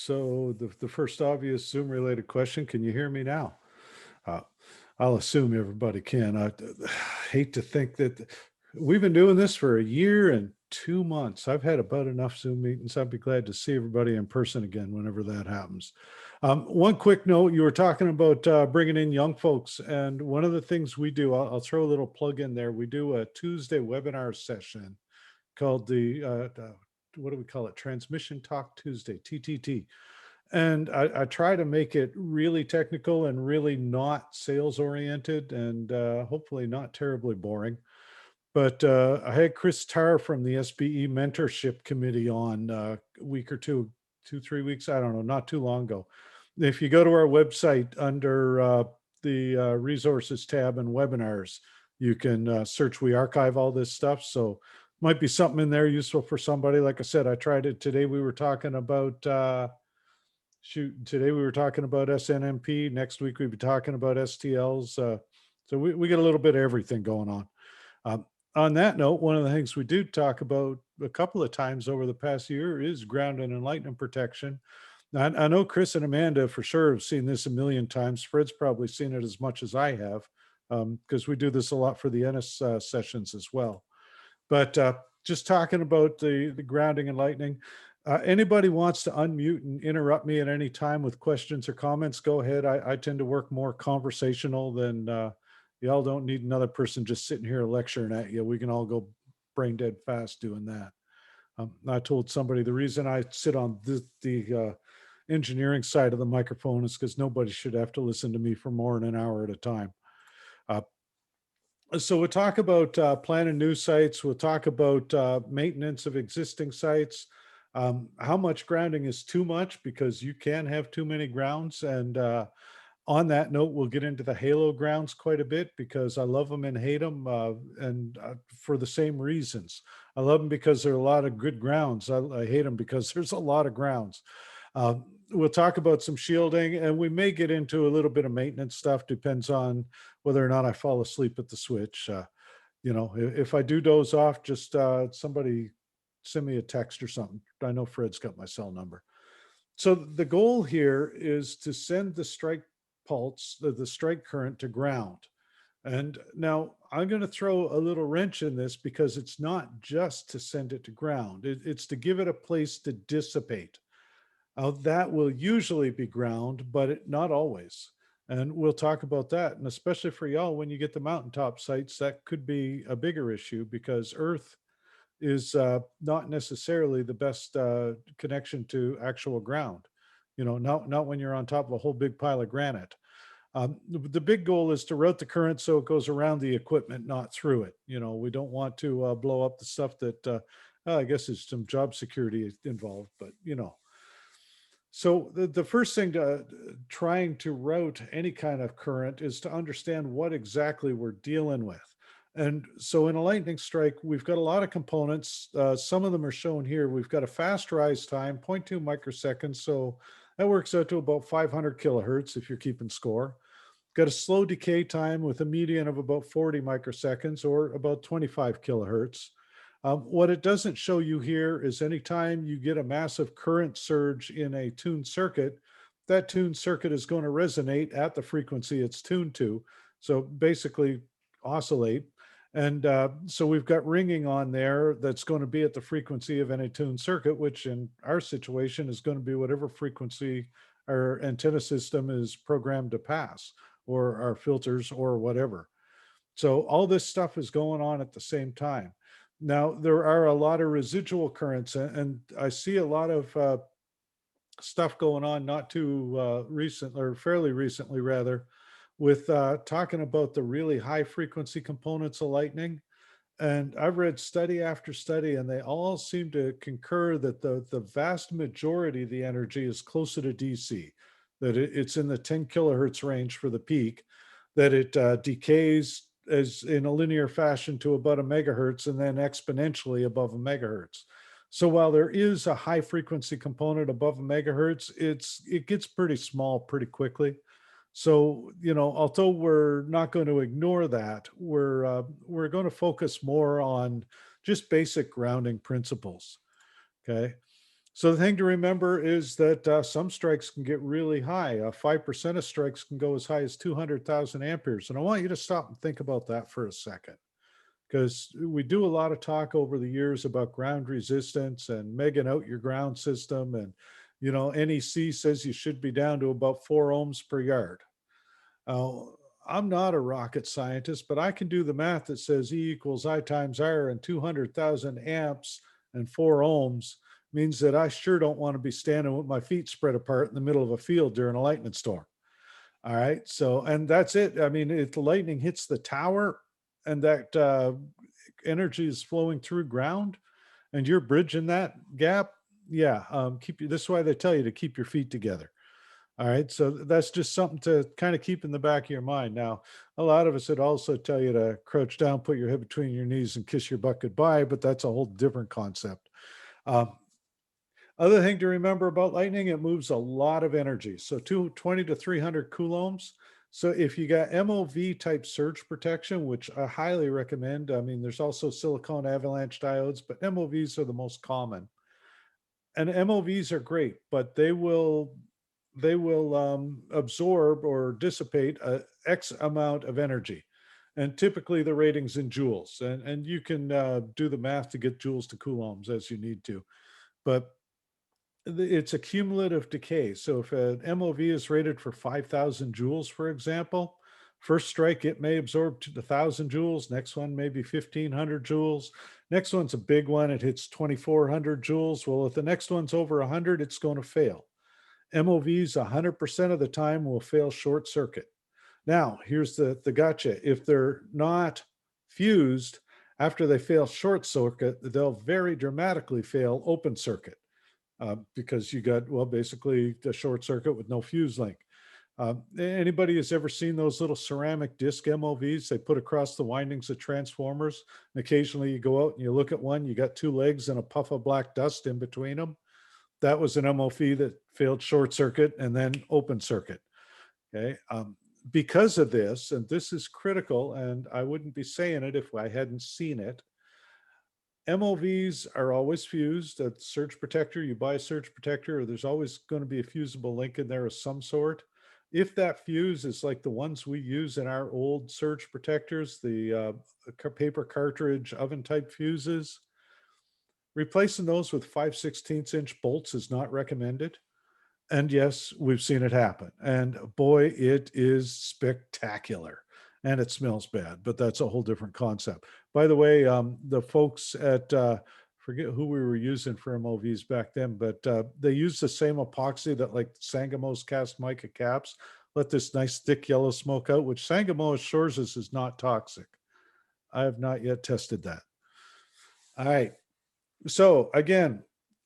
So the first obvious Zoom related question, can you hear me now? Uh, I'll assume everybody can. I hate to think that we've been doing this for a year and 2 months. I've had about enough Zoom meetings. I'd be glad to see everybody in person again whenever that happens. One quick note, you were talking about bringing in young folks. And one of the things we do, I'll throw a little plug in there. We do a Tuesday webinar session called what do we call it? Transmission Talk Tuesday, TTT. And I try to make it really technical and really not sales oriented and hopefully not terribly boring. But I had Chris Tarr from the SBE Mentorship Committee on a week or two, 3 weeks, I don't know, not too long ago. If you go to our website under the resources tab and webinars, you can search. We archive all this stuff. So might be something in there useful for somebody. Like I said, I tried it today. We were talking about today we were talking about SNMP. Next week we'll be talking about STLs. So we get a little bit of everything going on. On that note, one of the things we do talk about a couple of times over the past year is ground and lightning protection. I know Chris and Amanda for sure have seen this a million times. Fred's probably seen it as much as I have, because we do this a lot for the NS sessions as well. But just talking about the grounding and lightning, anybody wants to unmute and interrupt me at any time with questions or comments, go ahead. I tend to work more conversational than y'all don't need another person just sitting here lecturing at you. We can all go brain dead fast doing that. I told somebody the reason I sit on the engineering side of the microphone is because nobody should have to listen to me for more than an hour at a time. So we'll talk about planning new sites. We'll talk about maintenance of existing sites. How much grounding is too much, because you can have too many grounds. And on that note, we'll get into the halo grounds quite a bit, because I love them and hate them, and for the same reasons. I love them because there are a lot of good grounds. I hate them because there's a lot of grounds. We'll talk about some shielding, and we may get into a little bit of maintenance stuff. Depends on whether or not I fall asleep at the switch. If I do doze off, just somebody send me a text or something. I know Fred's got my cell number. So the goal here is to send the strike pulse, the strike current, to ground. And now I'm going to throw a little wrench in this, because it's not just to send it to ground. It's to give it a place to dissipate. That will usually be ground, but not always. And we'll talk about that. And especially for y'all, when you get the mountaintop sites, that could be a bigger issue, because Earth is not necessarily the best connection to actual ground. Not when you're on top of a whole big pile of granite. The big goal is to route the current so it goes around the equipment, not through it. We don't want to blow up the stuff that I guess there's some job security involved, but So the first thing to trying to route any kind of current is to understand what exactly we're dealing with. And so in a lightning strike, we've got a lot of components. Some of them are shown here. We've got a fast rise time, 0.2 microseconds. So that works out to about 500 kilohertz if you're keeping score. Got a slow decay time with a median of about 40 microseconds, or about 25 kilohertz. What it doesn't show you here is anytime you get a massive current surge in a tuned circuit, that tuned circuit is going to resonate at the frequency it's tuned to. So basically oscillate. And so we've got ringing on there that's going to be at the frequency of any tuned circuit, which in our situation is going to be whatever frequency our antenna system is programmed to pass, or our filters, or whatever. So all this stuff is going on at the same time. Now, there are a lot of residual currents, and I see a lot of stuff going on not too recent, or fairly recently rather, with talking about the really high frequency components of lightning. And I've read study after study, and they all seem to concur that the vast majority of the energy is closer to DC, that it's in the 10 kilohertz range for the peak, that it decays as in a linear fashion to about a megahertz, and then exponentially above a megahertz. So while there is a high frequency component above a megahertz, it gets pretty small pretty quickly. So, although we're not going to ignore that, we're going to focus more on just basic grounding principles. Okay. So the thing to remember is that some strikes can get really high. 5% of strikes can go as high as 200,000 amperes. And I want you to stop and think about that for a second, because we do a lot of talk over the years about ground resistance and megging out your ground system. And, NEC says you should be down to about 4 ohms per yard. Uh, I'm not a rocket scientist, but I can do the math that says E equals I times R, and 200,000 amps and 4 ohms means that I sure don't want to be standing with my feet spread apart in the middle of a field during a lightning storm. All right. So, and that's it. I mean, if the lightning hits the tower and that energy is flowing through ground and you're bridging that gap, yeah, this is why they tell you to keep your feet together. All right. So that's just something to kind of keep in the back of your mind. Now, a lot of us would also tell you to crouch down, put your head between your knees and kiss your butt goodbye, but that's a whole different concept. Um, Other thing to remember about lightning, it moves a lot of energy. So 220 to 300 coulombs. So if you got MOV type surge protection, which I highly recommend, I mean, there's also silicone avalanche diodes, but MOVs are the most common. And MOVs are great, but they will absorb or dissipate a X amount of energy. And typically the rating's in joules. And you can do the math to get joules to coulombs as you need to. But it's a cumulative decay. So if an MOV is rated for 5,000 joules, for example, first strike, it may absorb to 1,000 joules. Next one, maybe 1,500 joules. Next one's a big one. It hits 2,400 joules. Well, if the next one's over 100, it's going to fail. MOVs 100% of the time will fail short circuit. Now, here's the gotcha. If they're not fused, after they fail short circuit, they'll very dramatically fail open circuit. Because you got, well, basically the short circuit with no fuse link. Anybody has ever seen those little ceramic disc MOVs they put across the windings of transformers? And occasionally you go out and you look at one, you got two legs and a puff of black dust in between them. That was an MOV that failed short circuit and then open circuit. Okay. Because of this, and this is critical, and I wouldn't be saying it if I hadn't seen it, MOVs are always fused. A surge protector, you buy a surge protector, there's always going to be a fusible link in there of some sort. If that fuse is like the ones we use in our old surge protectors, the paper cartridge oven type fuses, replacing those with 5/16" bolts is not recommended. And yes, we've seen it happen. And boy, it is spectacular. And it smells bad, but that's a whole different concept. By the way, the folks at, forget who we were using for MOVs back then, but they use the same epoxy that like Sangamo's cast mica caps let this nice thick yellow smoke out, which Sangamo assures us is not toxic. I have not yet tested that. All right. So again,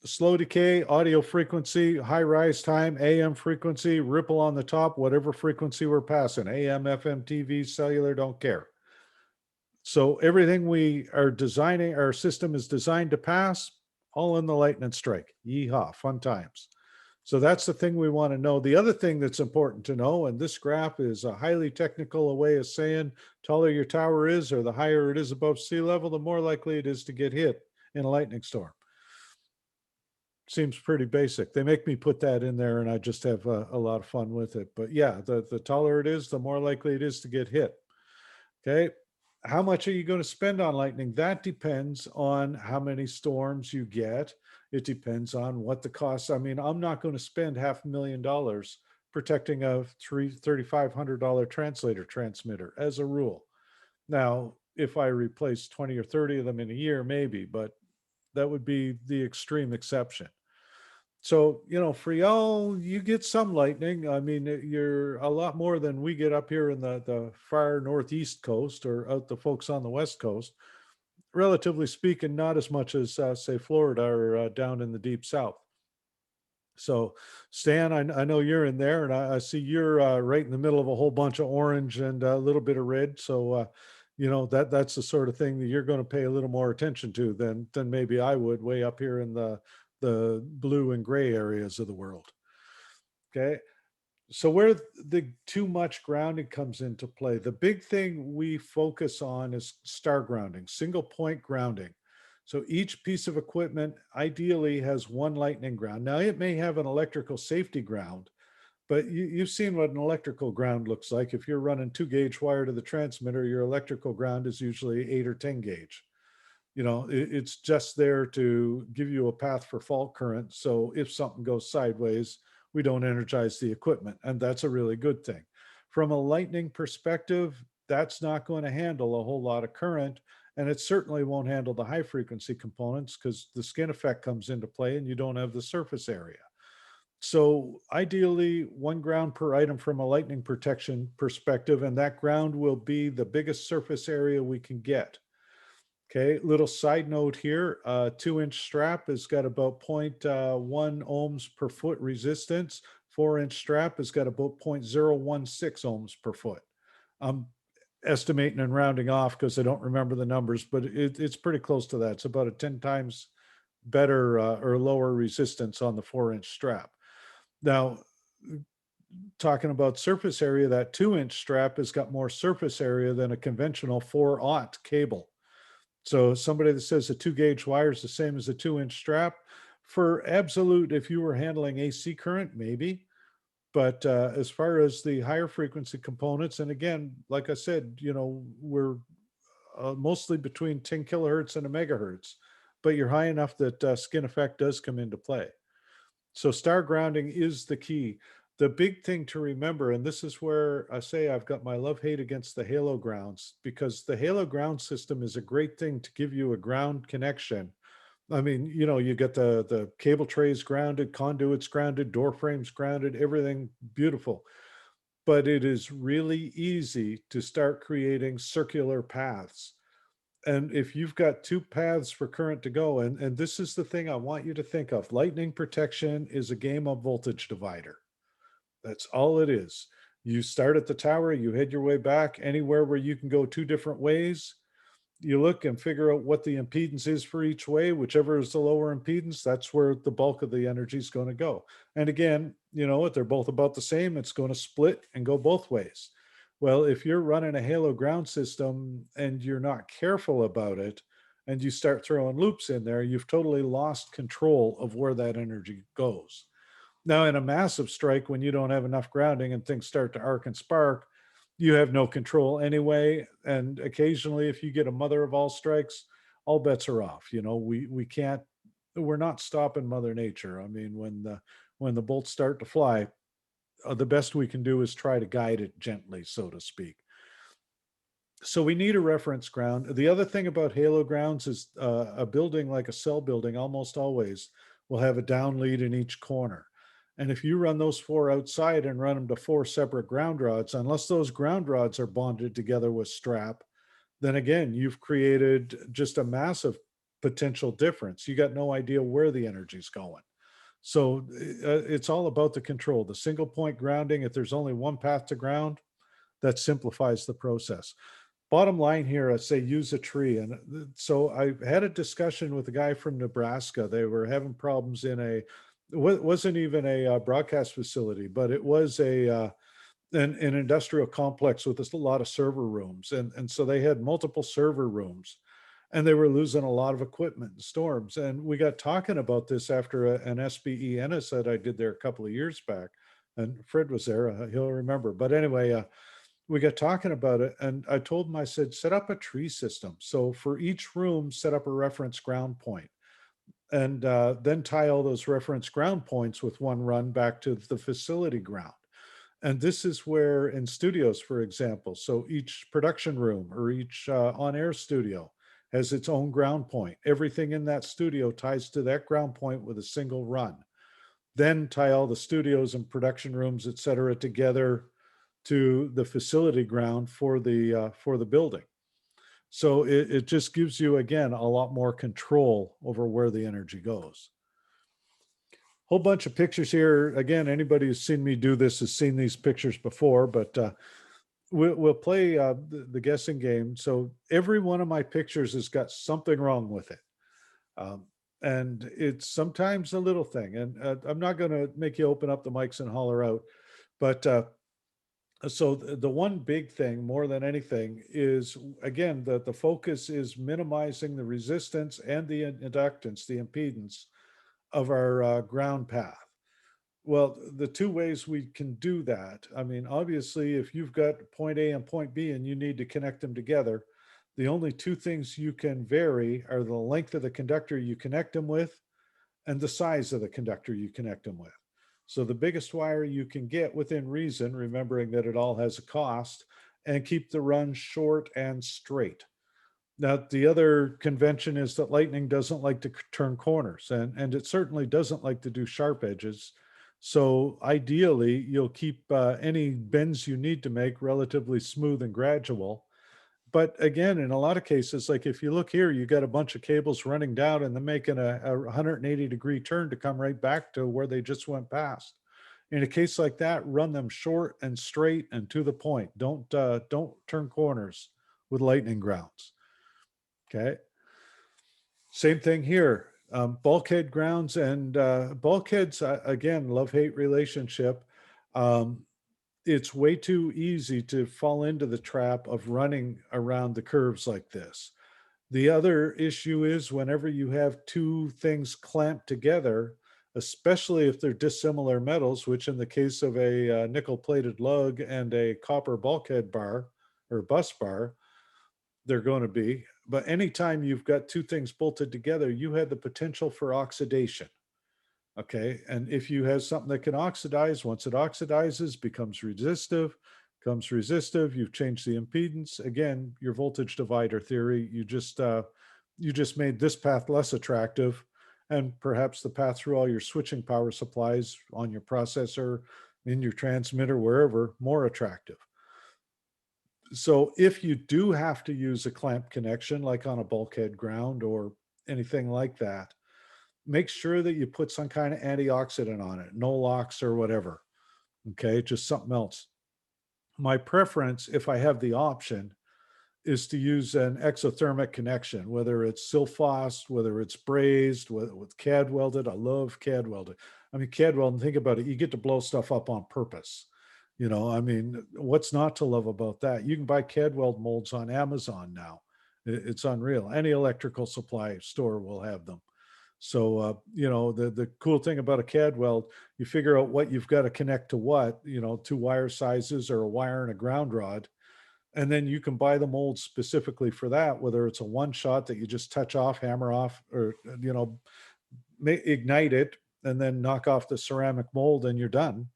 slow decay, audio frequency, high rise time, AM frequency, ripple on the top, whatever frequency we're passing, AM, FM, TV, cellular, don't care. So everything we are designing, our system is designed to pass, all in the lightning strike. Yeehaw, fun times. So that's the thing we want to know. The other thing that's important to know, and this graph is a highly technical way of saying taller your tower is or the higher it is above sea level, the more likely it is to get hit in a lightning storm. Seems pretty basic. They make me put that in there and I just have a lot of fun with it. But yeah, the taller it is, the more likely it is to get hit. Okay. How much are you going to spend on lightning? That depends on how many storms you get. It depends on what the cost. I mean, I'm not going to spend $500,000 protecting a $3,500 translator transmitter as a rule. Now, if I replace 20 or 30 of them in a year, maybe, but that would be the extreme exception. So, for y'all, you get some lightning. I mean, you're a lot more than we get up here in the far northeast coast or out the folks on the west coast. Relatively speaking, not as much as, say, Florida or down in the deep south. So, Stan, I know you're in there, and I see you're right in the middle of a whole bunch of orange and a little bit of red. So, that's the sort of thing that you're going to pay a little more attention to than maybe I would way up here in the blue and gray areas of the world. Okay. So where the too much grounding comes into play, the big thing we focus on is star grounding, single point grounding. So each piece of equipment ideally has one lightning ground. Now it may have an electrical safety ground, but you've seen what an electrical ground looks like. If you're running 2-gauge wire to the transmitter, your electrical ground is usually 8 or 10 gauge. It's just there to give you a path for fault current. So if something goes sideways, we don't energize the equipment. And that's a really good thing. From a lightning perspective, that's not going to handle a whole lot of current. And it certainly won't handle the high frequency components because the skin effect comes into play and you don't have the surface area. So ideally, one ground per item from a lightning protection perspective, and that ground will be the biggest surface area we can get. Okay, little side note here, 2-inch strap has got about 0.1 ohms per foot resistance. 4-inch strap has got about 0.016 ohms per foot. I'm estimating and rounding off because I don't remember the numbers, but it's pretty close to that. It's about a 10 times better or lower resistance on the 4-inch strap. Now, talking about surface area, that 2-inch strap has got more surface area than a conventional 4-aught cable. So somebody that says a 2-gauge wire is the same as a 2-inch strap, for absolute, if you were handling AC current, maybe. But as far as the higher frequency components, and again, like I said, we're mostly between 10 kilohertz and a megahertz, but you're high enough that skin effect does come into play. So star grounding is the key. The big thing to remember, and this is where I say I've got my love-hate against the halo grounds, because the halo ground system is a great thing to give you a ground connection. I mean, you get the cable trays grounded, conduits grounded, door frames grounded, everything beautiful. But it is really easy to start creating circular paths. And if you've got 2 paths for current to go, and this is the thing I want you to think of, lightning protection is a game of voltage divider. That's all it is. You start at the tower, you head your way back anywhere where you can go 2 different ways. You look and figure out what the impedance is for each way. Whichever is the lower impedance, that's where the bulk of the energy is going to go. And again, you know what? They're both about the same. It's going to split and go both ways. Well, if you're running a halo ground system and you're not careful about it, and you start throwing loops in there, you've totally lost control of where that energy goes. Now, in a massive strike, when you don't have enough grounding and things start to arc and spark, you have no control anyway. And occasionally, if you get a mother of all strikes, all bets are off. We can't, we're not stopping Mother Nature. I mean, when the bolts start to fly, the best we can do is try to guide it gently, so to speak. So we need a reference ground. The other thing about halo grounds is a building like a cell building almost always will have a down lead in each corner. And if you run those 4 outside and run them to 4 separate ground rods, unless those ground rods are bonded together with strap, then again, you've created just a massive potential difference. You got no idea where the energy's going. So it's all about the control. The single point grounding, if there's only one path to ground, that simplifies the process. Bottom line here, I say use a tree. And so I had a discussion with a guy from Nebraska. They were having problems in it wasn't even a broadcast facility, but it was an industrial complex with a lot of server rooms. And so they had multiple server rooms and they were losing a lot of equipment in storms. And we got talking about this after an SBE NS that I did there a couple of years back. And Fred was there, he'll remember. But anyway, we got talking about it and I told him, I said, set up a tree system. So for each room, set up a reference ground point. And then tie all those reference ground points with one run back to the facility ground. And this is where in studios, for example, so each production room or each on-air studio has its own ground point. Everything in that studio ties to that ground point with a single run. Then tie all the studios and production rooms, et cetera, together to the facility ground for the building. So it just gives you, again, a lot more control over where the energy goes. Whole bunch of pictures here. Again, anybody who's seen me do this has seen these pictures before, but we'll play the guessing game. So every one of my pictures has got something wrong with it. And it's sometimes a little thing. And I'm not going to make you open up the mics and holler out, but So the one big thing more than anything is, again, that the focus is minimizing the resistance and the inductance, the impedance of our ground path. Well, the two ways we can do that, I mean, obviously, if you've got point A and point B and you need to connect them together, the only two things you can vary are the length of the conductor you connect them with and the size of the conductor you connect them with. So the biggest wire you can get within reason, remembering that it all has a cost, and keep the run short and straight. Now, the other convention is that lightning doesn't like to turn corners, and it certainly doesn't like to do sharp edges. So ideally, you'll keep any bends you need to make relatively smooth and gradual. But again, in a lot of cases, like if you look here, you got a bunch of cables running down and then making a 180-degree turn to come right back to where they just went past. In a case like that, run them short and straight and to the point. Don't turn corners with lightning grounds. Okay. Same thing here. Bulkhead grounds and bulkheads, again, love-hate relationship. Um, it's way too easy to fall into the trap of running around the curves like this. The other issue is whenever you have two things clamped together, especially if they're dissimilar metals, which in the case of a nickel-plated lug and a copper bulkhead bar or bus bar, they're going to be. But anytime you've got two things bolted together, you have the potential for oxidation. Okay. And if you have something that can oxidize, once it oxidizes, becomes resistive, you've changed the impedance. Again, your voltage divider theory, you just made this path less attractive, and perhaps the path through all your switching power supplies on your processor, in your transmitter, wherever, more attractive. So if you do have to use a clamp connection, like on a bulkhead ground or anything like that, make sure that you put some kind of antioxidant on it, Nolox or whatever. Okay, just something else. My preference, if I have the option, is to use an exothermic connection, whether it's Silphos, whether it's brazed, with CAD welded. I love CAD welded. I mean, CAD welding, think about it, you get to blow stuff up on purpose. You know, I mean, what's not to love about that? You can buy CAD weld molds on Amazon now. It's unreal. Any electrical supply store will have them. So, you know, the cool thing about a CAD weld, you figure out what you've got to connect to what, you know, two wire sizes or a wire and a ground rod. And then you can buy the mold specifically for that, whether it's a one shot that you just touch off, hammer off, or, you know, ignite it and then knock off the ceramic mold and you're done.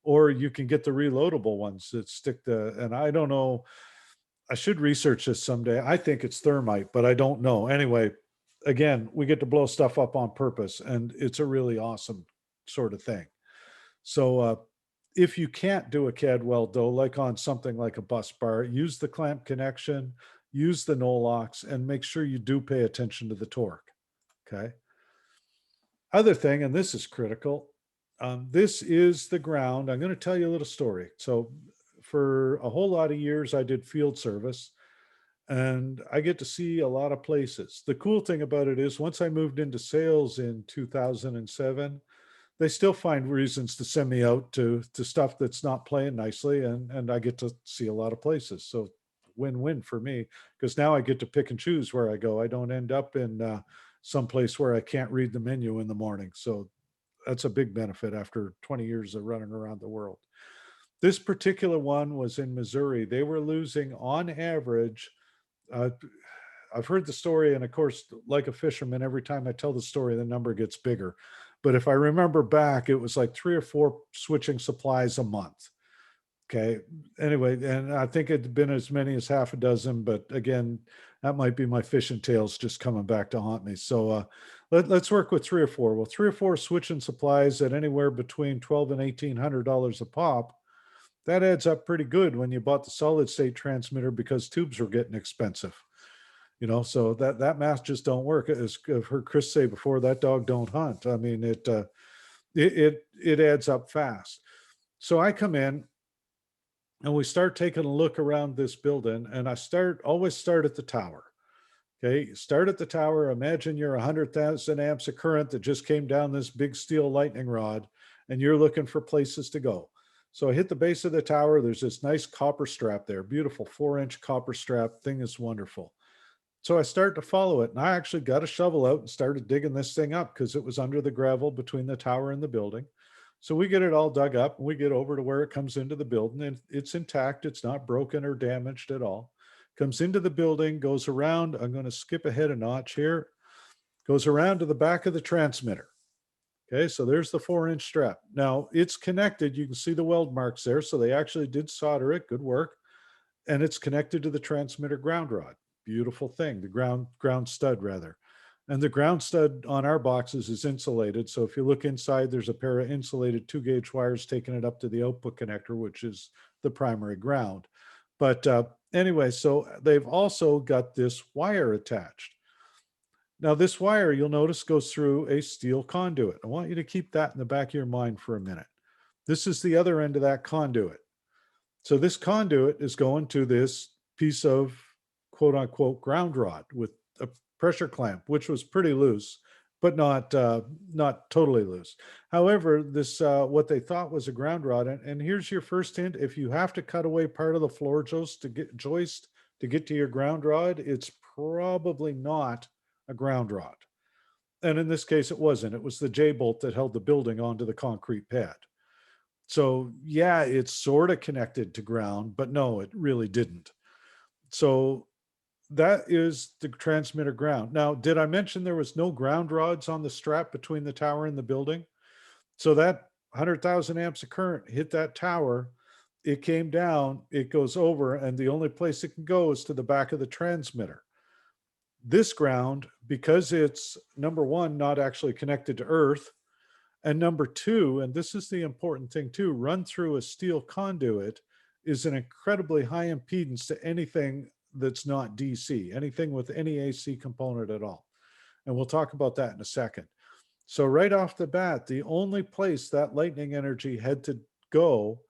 Or you can get the reloadable ones that stick the, and I don't know, I should research this someday. I think it's thermite, but I don't know. Anyway, again, we get to blow stuff up on purpose, and it's a really awesome sort of thing. So, if you can't do a CAD weld though, like on something like a bus bar, use the clamp connection, use the Nolox, and make sure you do pay attention to the torque. Okay. Other thing, and this is critical, this is the ground. I'm going to tell you a little story. So, for a whole lot of years, I did field service and I get to see a lot of places. The cool thing about it is once I moved into sales in 2007, they still find reasons to send me out to stuff that's not playing nicely, and I get to see a lot of places. So win-win for me, because now I get to pick and choose where I go. I don't end up in some place where I can't read the menu in the morning. So that's a big benefit after 20 years of running around the world. This particular one was in Missouri. They were losing on average, uh, I've heard the story, and of course, like a fisherman, every time I tell the story, the number gets bigger. But if I remember back, it was like 3 or 4 switching supplies a month. Okay. Anyway, and I think it'd been as many as half a dozen, but again, that might be my fishing tails just coming back to haunt me. So let's work with 3 or 4. Well, 3 or 4 switching supplies at anywhere between $1,200 and $1,800 a pop. That adds up pretty good when you bought the solid state transmitter, because tubes were getting expensive. You know, so that math just don't work. As I've heard Chris say before, that dog don't hunt. I mean, it adds up fast. So I come in and we start taking a look around this building, and I always start at the tower. Okay, start at the tower. Imagine you're 100,000 amps of current that just came down this big steel lightning rod, and you're looking for places to go. So I hit the base of the tower. There's this nice copper strap there, beautiful 4-inch copper strap. Thing is wonderful. So I start to follow it, and I actually got a shovel out and started digging this thing up because it was under the gravel between the tower and the building. So we get it all dug up and we get over to where it comes into the building, and it's intact. It's not broken or damaged at all. Comes into the building, goes around. I'm going to skip ahead a notch here. Goes around to the back of the transmitter. Okay, so there's the 4-inch strap. Now it's connected. You can see the weld marks there. So they actually did solder it. Good work. And it's connected to the transmitter ground rod. Beautiful thing. The ground stud rather. And the ground stud on our boxes is insulated. So if you look inside, there's a pair of insulated 2-gauge wires taking it up to the output connector, which is the primary ground. But anyway, so they've also got this wire attached. Now this wire, you'll notice, goes through a steel conduit. I want you to keep that in the back of your mind for a minute. This is the other end of that conduit. So this conduit is going to this piece of quote unquote ground rod with a pressure clamp, which was pretty loose, but not totally loose. However, this what they thought was a ground rod. And here's your first hint. If you have to cut away part of the floor joist to get to your ground rod, it's probably not a ground rod. And in this case, it wasn't. It was the J-bolt that held the building onto the concrete pad. So yeah, it's sort of connected to ground, but no, it really didn't. So that is the transmitter ground. Now, did I mention there was no ground rods on the strap between the tower and the building? So that 100,000 amps of current hit that tower. It came down, it goes over, and the only place it can go is to the back of the transmitter. This ground, because it's number one, not actually connected to earth, and number two, and this is the important thing too, run through a steel conduit is an incredibly high impedance to anything that's not DC, anything with any AC component at all. And we'll talk about that in a second. So right off the bat, the only place that lightning energy had to go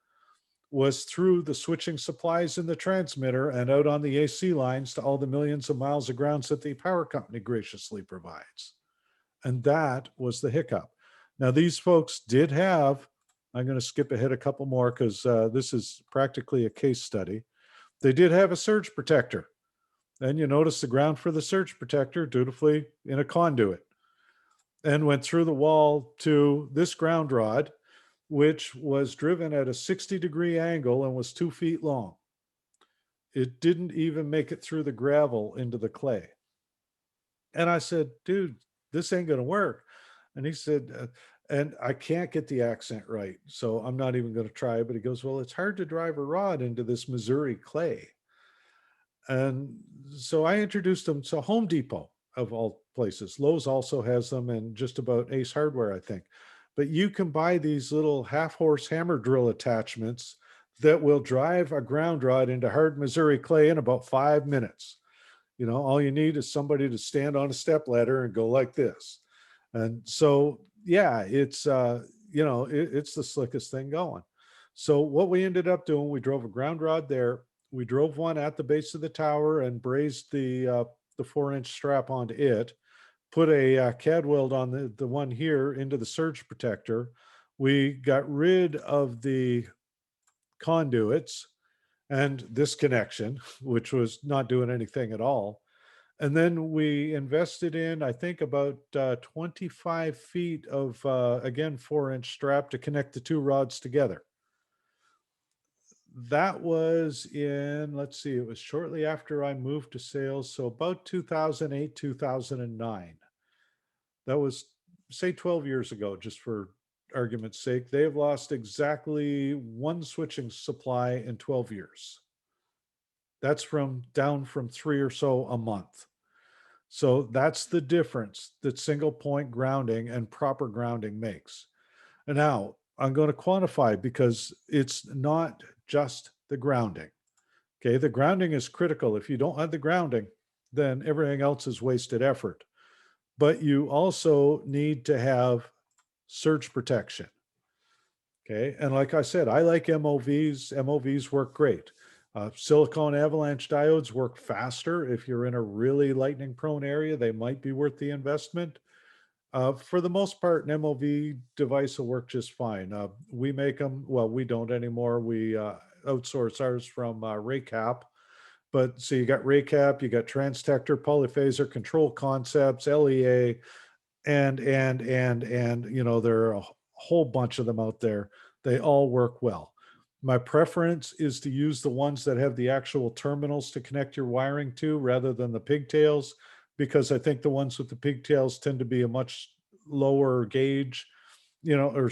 was through the switching supplies in the transmitter and out on the AC lines to all the millions of miles of grounds that the power company graciously provides. And that was the hiccup. Now, these folks did have, I'm going to skip ahead a couple more because this is practically a case study. They did have a surge protector. And you notice the ground for the surge protector dutifully in a conduit and went through the wall to this ground rod, which was driven at a 60-degree angle and was 2 feet long. It didn't even make it through the gravel into the clay. And I said, dude, this ain't going to work. And he said, and I can't get the accent right, so I'm not even going to try. But he goes, well, it's hard to drive a rod into this Missouri clay. And so I introduced him to Home Depot, of all places. Lowe's also has them, and just about Ace Hardware, I think. But you can buy these little half-horse hammer drill attachments that will drive a ground rod into hard Missouri clay in about 5 minutes. You know, all you need is somebody to stand on a step ladder and go like this. And so, yeah, it's, it's the slickest thing going. So what we ended up doing, we drove a ground rod there. We drove one at the base of the tower and brazed the 4-inch strap onto it, put a CAD weld on the one here into the surge protector. We got rid of the conduits and this connection, which was not doing anything at all. And then we invested in, I think, about 25 feet of, again, 4-inch strap to connect the two rods together. That was in, let's see, it was shortly after I moved to sales. So about 2008, 2009. That was, say, 12 years ago, just for argument's sake. They have lost exactly one switching supply in 12 years. That's down from 3 or so a month. So that's the difference that single point grounding and proper grounding makes. And now I'm going to quantify, because it's not just the grounding. Okay, the grounding is critical. If you don't have the grounding, then everything else is wasted effort. But you also need to have surge protection. Okay, and like I said, I like MOVs. MOVs work great. Silicone avalanche diodes work faster. If you're in a really lightning prone area, they might be worth the investment. For the most part, an MOV device will work just fine. We make them, well, we don't anymore. We outsource ours from Raycap. But so you got Raycap, you got Transtector, Polyphaser, Control Concepts, LEA, and there are a whole bunch of them out there. They all work well. My preference is to use the ones that have the actual terminals to connect your wiring to rather than the pigtails, because I think the ones with the pigtails tend to be a much lower gauge, or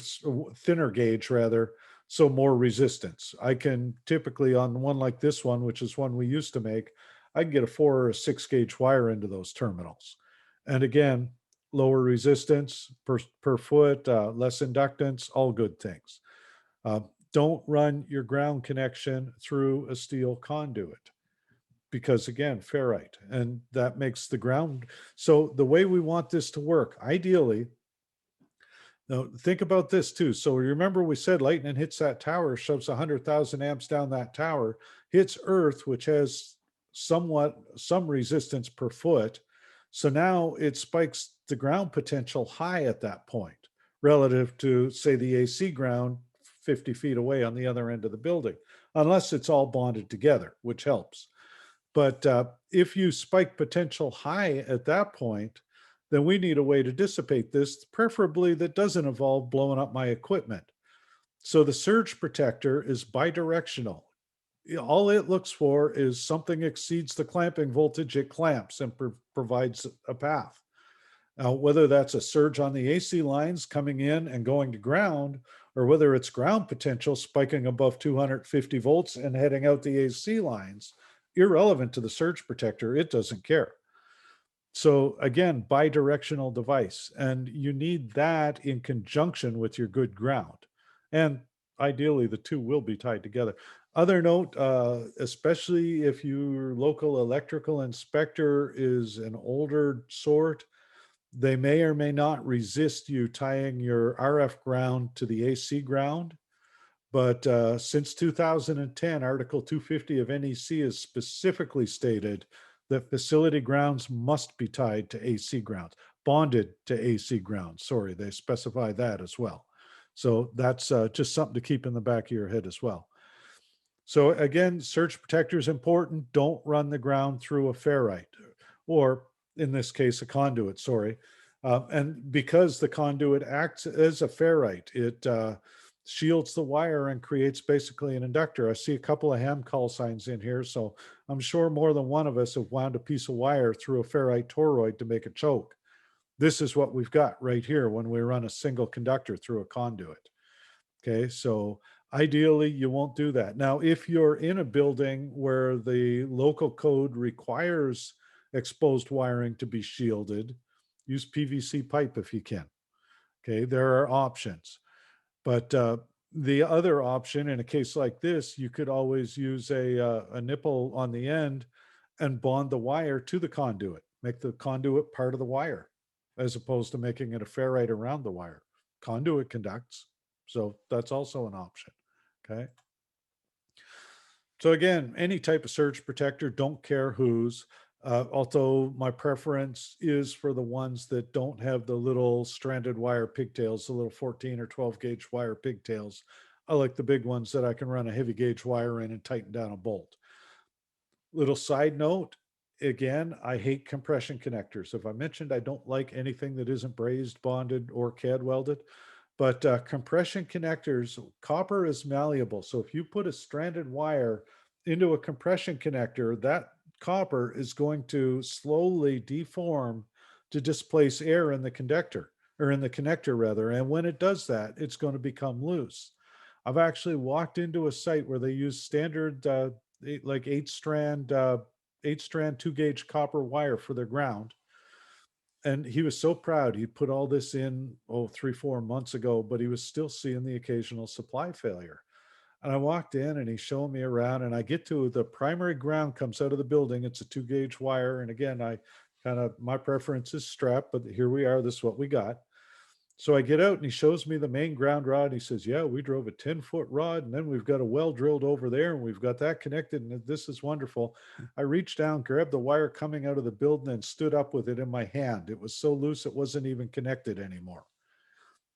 thinner gauge rather, so more resistance. I can typically, on one like this one, which is one we used to make, I can get a 4 or a 6 gauge wire into those terminals. And again, lower resistance per foot, less inductance, all good things. Uh, don't run your ground connection through a steel conduit because again, ferrite, and that makes the ground. So the way we want this to work, ideally, now think about this too. So remember we said lightning hits that tower, shoves 100,000 amps down that tower, hits earth, which has some resistance per foot. So now it spikes the ground potential high at that point relative to, say, the AC ground 50 feet away on the other end of the building, unless it's all bonded together, which helps. But if you spike potential high at that point, then we need a way to dissipate this, preferably that doesn't involve blowing up my equipment. So the surge protector is bidirectional. All it looks for is something exceeds the clamping voltage, it clamps and provides a path. Now, whether that's a surge on the AC lines coming in and going to ground, or whether it's ground potential spiking above 250 volts and heading out the AC lines, irrelevant to the surge protector, it doesn't care. So again, bidirectional device, and you need that in conjunction with your good ground. And ideally, the two will be tied together. Other note, especially if your local electrical inspector is an older sort, they may or may not resist you tying your RF ground to the AC ground. But since 2010, Article 250 of NEC has specifically stated that facility grounds must be tied to AC grounds, bonded to AC grounds. Sorry, they specify that as well. So that's just something to keep in the back of your head as well. So again, surge protector is important. Don't run the ground through a ferrite, or in this case, a conduit, sorry. And because the conduit acts as a ferrite, it shields the wire and creates basically an inductor. I see a couple of ham call signs in here, so I'm sure more than one of us have wound a piece of wire through a ferrite toroid to make a choke. This is what we've got right here when we run a single conductor through a conduit. Okay, so ideally you won't do that. Now, if you're in a building where the local code requires exposed wiring to be shielded, use PVC pipe if you can. Okay, there are options. But the other option in a case like this, you could always use a nipple on the end and bond the wire to the conduit, make the conduit part of the wire, as opposed to making it a ferrite around the wire. Conduit conducts, so that's also an option, okay? So again, any type of surge protector, don't care whose, although my preference is for the ones that don't have the little stranded wire pigtails, the little 14 or 12 gauge wire pigtails. I like the big ones that I can run a heavy gauge wire in and tighten down a bolt. Little side note, again, I hate compression connectors. If I mentioned I don't like anything that isn't brazed, bonded, or CAD welded, but compression connectors, copper is malleable. So if you put a stranded wire into a compression connector, that copper is going to slowly deform to displace air in the conductor, or in the connector rather. And when it does that, it's going to become loose. I've actually walked into a site where they use standard like 8-strand 2 gauge copper wire for their ground. And he was so proud. He put all this in, 3-4 months ago, but he was still seeing the occasional supply failure. And I walked in and he's showing me around, and I get to the primary ground comes out of the building. It's a 2 gauge wire. And again, my preference is strap, but here we are. This is what we got. So I get out and he shows me the main ground rod. He says, yeah, we drove a 10-foot rod and then we've got a well drilled over there and we've got that connected and this is wonderful. I reached down, grabbed the wire coming out of the building and stood up with it in my hand. It was so loose it wasn't even connected anymore.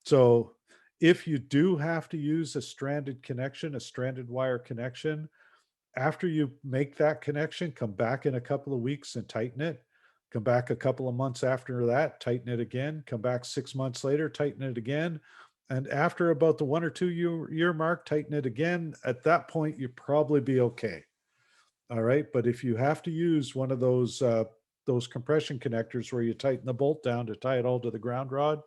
So if you do have to use a stranded connection, a stranded wire connection, after you make that connection, come back in a couple of weeks and tighten it. Come back a couple of months after that, tighten it again. Come back 6 months later, tighten it again. And after about the 1 or 2 year mark, tighten it again. At that point, you probably be okay. All right. But if you have to use one of those compression connectors where you tighten the bolt down to tie it all to the ground rod,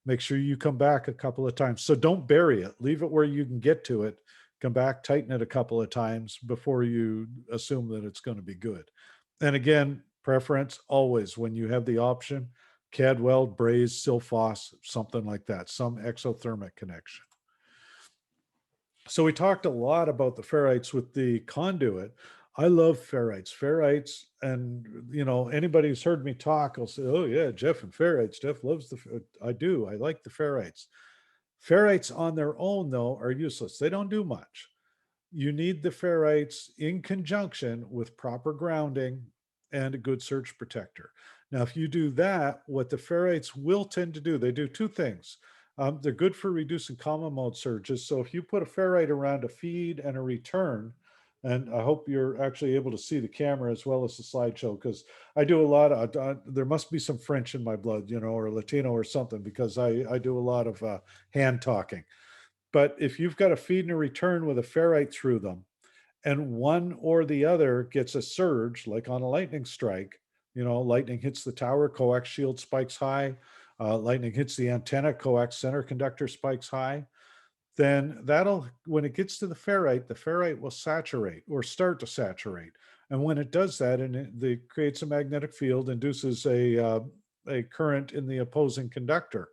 make sure you come back a couple of times. So don't bury it. Leave it where you can get to it. Come back, tighten it a couple of times before you assume that it's going to be good. And again, preference always when you have the option, CAD weld, braze, Silphos, something like that, some exothermic connection. So we talked a lot about the ferrites with the conduit. I love ferrites. Ferrites, and anybody who's heard me talk will say, "Oh yeah, Jeff and ferrites. Jeff loves I do. I like the ferrites. Ferrites on their own, though, are useless. They don't do much. You need the ferrites in conjunction with proper grounding and a good surge protector. Now, if you do that, what the ferrites will tend to do, they do two things. They're good for reducing common mode surges. So if you put a ferrite around a feed and a return, and I hope you're actually able to see the camera as well as the slideshow, because I do a lot of, there must be some French in my blood, or Latino or something, because I do a lot of hand talking. But if you've got a feed and a return with a ferrite through them, and one or the other gets a surge, like on a lightning strike, lightning hits the tower, coax shield spikes high, lightning hits the antenna, coax center conductor spikes high, then when it gets to the ferrite will saturate or start to saturate. And when it does that, and it creates a magnetic field, induces a current in the opposing conductor.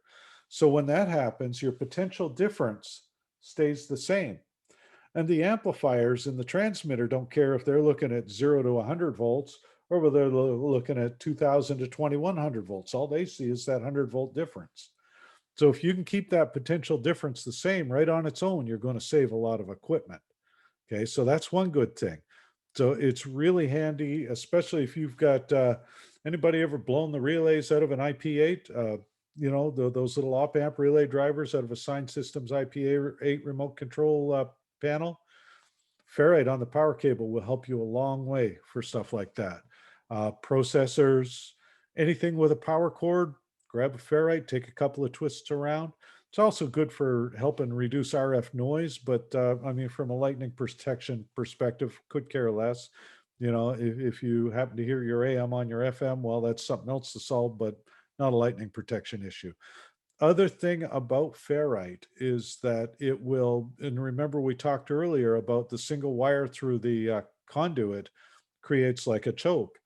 So when that happens, your potential difference stays the same. And the amplifiers in the transmitter don't care if they're looking at 0 to 100 volts or whether they're looking at 2000 to 2100 volts. All they see is that 100-volt difference. So if you can keep that potential difference the same right on its own, you're going to save a lot of equipment. Okay, so that's one good thing. So it's really handy, especially if you've got anybody ever blown the relays out of an IP8? Those little op amp relay drivers out of a Sign Systems IP8 remote control panel. Ferrite on the power cable will help you a long way for stuff like that. Processors, anything with a power cord, grab a ferrite, take a couple of twists around. It's also good for helping reduce RF noise, but from a lightning protection perspective, could care less. If you happen to hear your AM on your FM, well, that's something else to solve, but not a lightning protection issue. Other thing about ferrite is that it will, and remember we talked earlier about the single wire through the conduit creates like a choke.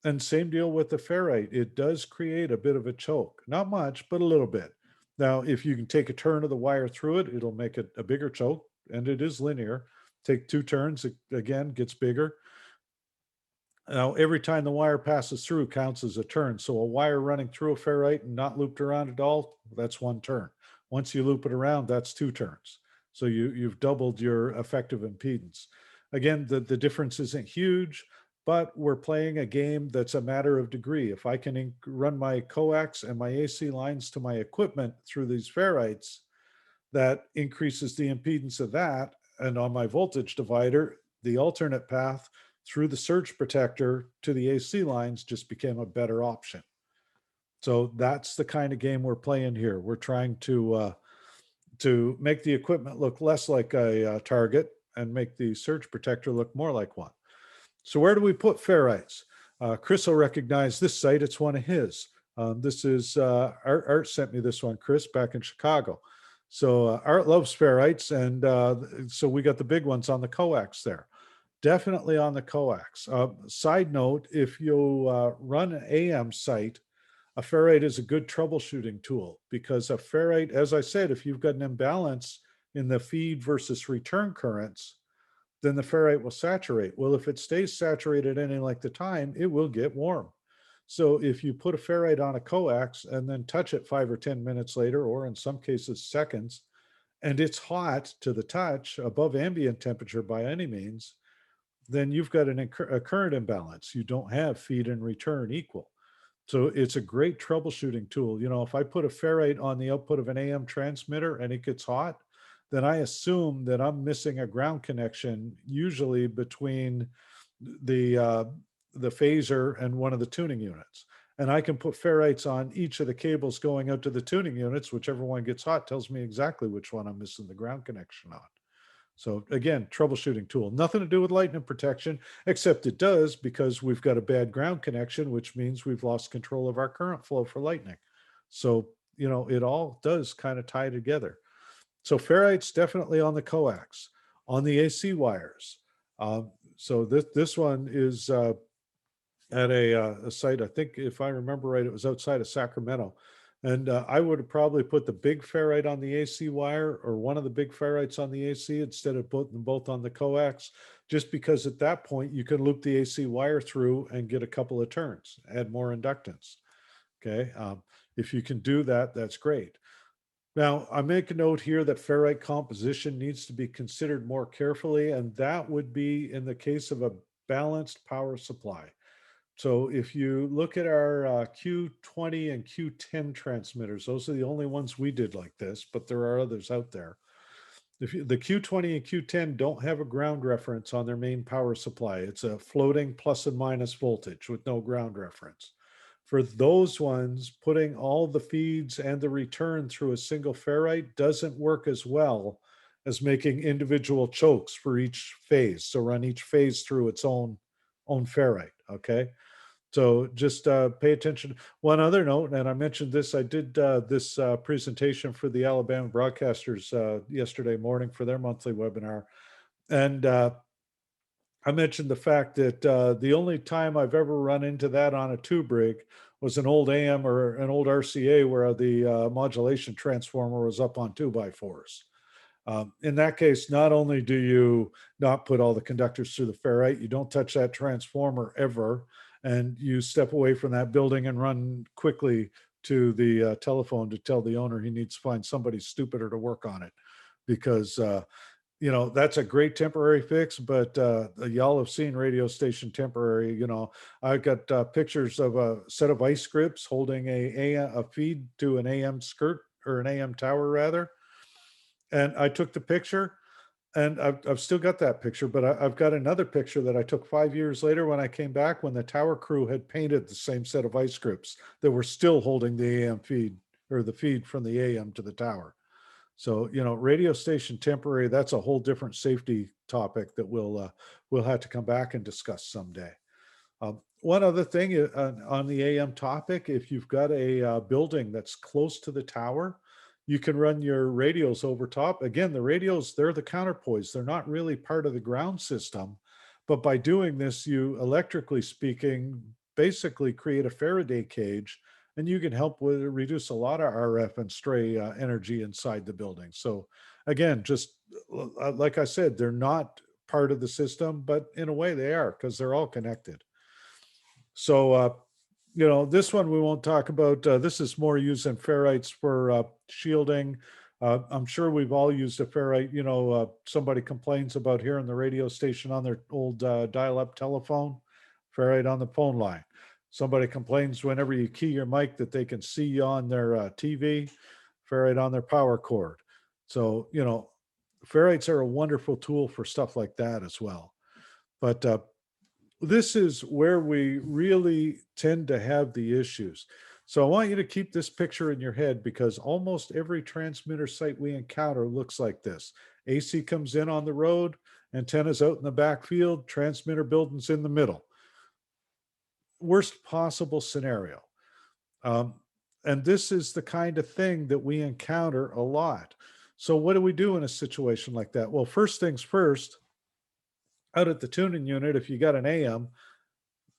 And same deal with the ferrite. It does create a bit of a choke. Not much, but a little bit. Now, if you can take a turn of the wire through it, it'll make it a bigger choke, and it is linear. Take 2 turns, it again gets bigger. Now, every time the wire passes through counts as a turn. So a wire running through a ferrite and not looped around at all, that's 1 turn. Once you loop it around, that's 2 turns. So you've doubled your effective impedance. Again, the difference isn't huge, but we're playing a game that's a matter of degree. If I can run my coax and my AC lines to my equipment through these ferrites, that increases the impedance of that. And on my voltage divider, the alternate path through the surge protector to the AC lines just became a better option. So that's the kind of game we're playing here. We're trying to make the equipment look less like a target and make the surge protector look more like one. So where do we put ferrites? Chris will recognize this site. It's one of his. This is Art sent me this one, Chris, back in Chicago. So Art loves ferrites, and so we got the big ones on the coax there. Definitely on the coax. Side note, if you run an AM site, a ferrite is a good troubleshooting tool, because a ferrite, as I said, if you've got an imbalance in the feed versus return currents, then the ferrite will saturate. Well, if it stays saturated any length of time, it will get warm. So if you put a ferrite on a coax and then touch it 5 or 10 minutes later, or in some cases seconds, and it's hot to the touch, above ambient temperature by any means, then you've got a current imbalance. You don't have feed and return equal. So it's a great troubleshooting tool. You know, if I put a ferrite on the output of an AM transmitter and it gets hot, then I assume that I'm missing a ground connection, usually between the uh, the phaser and one of the tuning units. And I can put ferrites on each of the cables going out to the tuning units. Whichever one gets hot tells me exactly which one I'm missing the ground connection on. So again, troubleshooting tool, nothing to do with lightning protection, except it does, because we've got a bad ground connection, which means we've lost control of our current flow for lightning. So, you know, it all does kind of tie together. So ferrites definitely on the coax, on the AC wires. So this one is at a site, I think if I remember right, it was outside of Sacramento. And I would have probably put the big ferrite on the AC wire, or one of the big ferrites on the AC, instead of putting them both on the coax, just because at that point you can loop the AC wire through and get a couple of turns, add more inductance. Okay. If you can do that, that's great. Now, I make a note here that ferrite composition needs to be considered more carefully, and that would be in the case of a balanced power supply. So if you look at our Q20 and Q10 transmitters, those are the only ones we did like this, but there are others out there. The Q20 and Q10 don't have a ground reference on their main power supply. It's a floating plus and minus voltage with no ground reference. For those ones, putting all the feeds and the return through a single ferrite doesn't work as well as making individual chokes for each phase. So run each phase through its own ferrite, okay? So just pay attention. One other note, and I mentioned this, I did this presentation for the Alabama broadcasters yesterday morning for their monthly webinar. And I mentioned the fact that the only time I've ever run into that on a tube rig was an old AM or an old RCA where the modulation transformer was up on 2x4s. In that case, not only do you not put all the conductors through the ferrite, you don't touch that transformer ever, and you step away from that building and run quickly to the telephone to tell the owner he needs to find somebody stupider to work on it, because you know, that's a great temporary fix. But y'all have seen radio station temporary. You know, I've got pictures of a set of ice grips holding a feed to an AM skirt, or an AM tower rather. And I took the picture, and I've still got that picture, but I've got another picture that I took 5 years later when I came back, when the tower crew had painted the same set of ice grips that were still holding the AM feed, or the feed from the AM to the tower. So, you know, radio station temporary, that's a whole different safety topic that we'll have to come back and discuss someday. One other thing on the AM topic, if you've got a building that's close to the tower, you can run your radios over top. Again, the radios, they're the counterpoise. They're not really part of the ground system. But by doing this, you, electrically speaking, basically create a Faraday cage, and you can help with reduce a lot of RF and stray energy inside the building. So again, just like I said, they're not part of the system, but in a way they are, because they're all connected. So, you know, this one we won't talk about. This is more using ferrites for shielding. I'm sure we've all used a ferrite. You know, somebody complains about hearing the radio station on their old dial-up telephone, ferrite on the phone line. Somebody complains whenever you key your mic that they can see you on their TV, ferrite on their power cord. So, you know, ferrites are a wonderful tool for stuff like that as well. But this is where we really tend to have the issues. So I want you to keep this picture in your head, because almost every transmitter site we encounter looks like this. AC comes in on the road, antennas out in the backfield, transmitter buildings in the middle. Worst possible scenario. And this is the kind of thing that we encounter a lot. So what do we do in a situation like that? Well, first things first, out at the tuning unit, if you got an AM,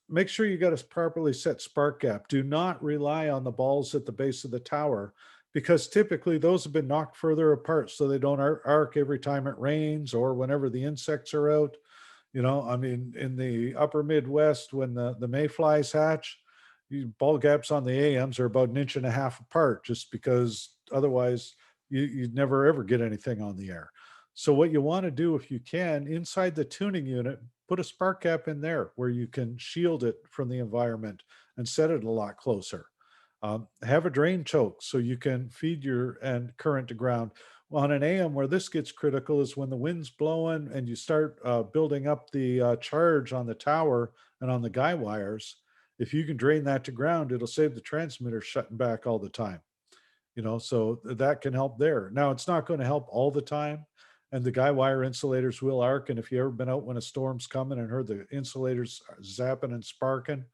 make sure you got a properly set spark gap. Do not rely on the balls at the base of the tower, because typically those have been knocked further apart so they don't arc every time it rains or whenever the insects are out. You know, I mean, in the upper Midwest, when the mayflies hatch, ball gaps on the AMs are about 1.5 inches apart, just because otherwise you'd never ever get anything on the air. So what you want to do, if you can, inside the tuning unit, put a spark gap in there where you can shield it from the environment and set it a lot closer. Have a drain choke so you can feed your and current to ground. On an AM, where this gets critical is when the wind's blowing and you start building up the charge on the tower and on the guy wires. If you can drain that to ground, it'll save the transmitter shutting back all the time. So that can help there. Now, it's not going to help all the time, and the guy wire insulators will arc. And if you ever been out when a storm's coming and heard the insulators zapping and sparking,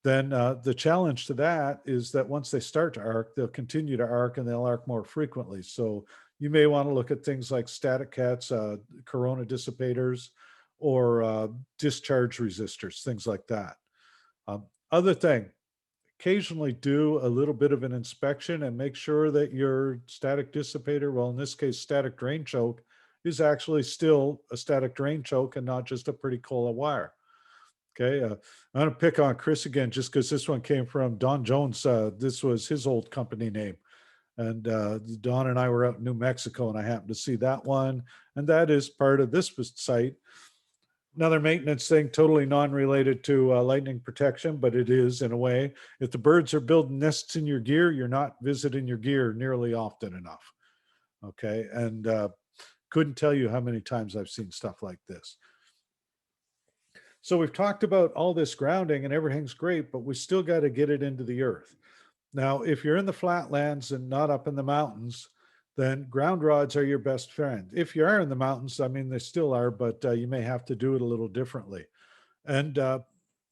then the challenge to that is that once they start to arc, they'll continue to arc, and they'll arc more frequently. So you may want to look at things like static cats, corona dissipators, or discharge resistors, things like that. Other thing, occasionally do a little bit of an inspection and make sure that your static dissipator, well, in this case, static drain choke, is actually still a static drain choke and not just a pretty cola wire. Okay, I'm going to pick on Chris again just because this one came from Don Jones. This was his old company name. And Don and I were out in New Mexico, and I happened to see that one. And that is part of this site. Another maintenance thing, totally non-related to lightning protection, but it is in a way. If the birds are building nests in your gear, you're not visiting your gear nearly often enough. Okay, and couldn't tell you how many times I've seen stuff like this. So we've talked about all this grounding and everything's great, but we still got to get it into the earth. Now, if you're in the flatlands and not up in the mountains, then ground rods are your best friend. If you are in the mountains, I mean, they still are, but you may have to do it a little differently. And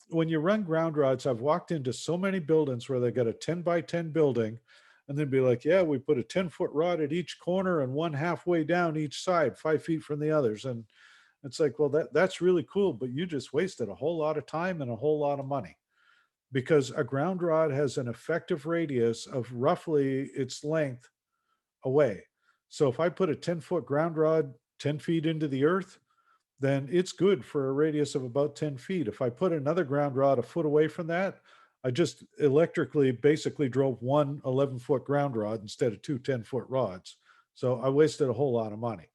when you run ground rods, I've walked into so many buildings where they got a 10 by 10 building, and then be like, yeah, we put a 10-foot rod at each corner and one halfway down each side, 5 feet from the others. And it's like, well, that's really cool, but you just wasted a whole lot of time and a whole lot of money, because a ground rod has an effective radius of roughly its length away. So if I put a 10-foot ground rod 10 feet into the earth, then it's good for a radius of about 10 feet. If I put another ground rod a foot away from that, I just electrically basically drove one 11-foot ground rod instead of two 10-foot rods. So I wasted a whole lot of money.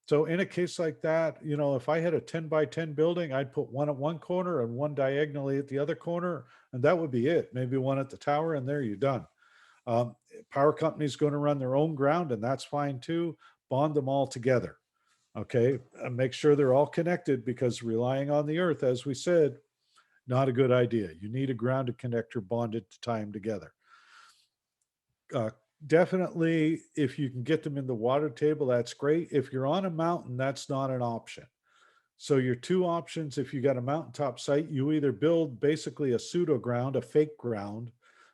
So in a case like that, if I had a 10 by 10 building, I'd put one at one corner and one diagonally at the other corner, and that would be it. Maybe one at the tower, and there you're done. Power company's going to run their own ground, and that's fine too. Bond them all together. Okay, and make sure they're all connected, because relying on the earth, as we said, not a good idea. You need a grounded connector bonded to tie them together. Definitely, if you can get them in the water table, that's great. If you're on a mountain, that's not an option. So your two options, if you got a mountaintop site, you either build basically a pseudo ground, a fake ground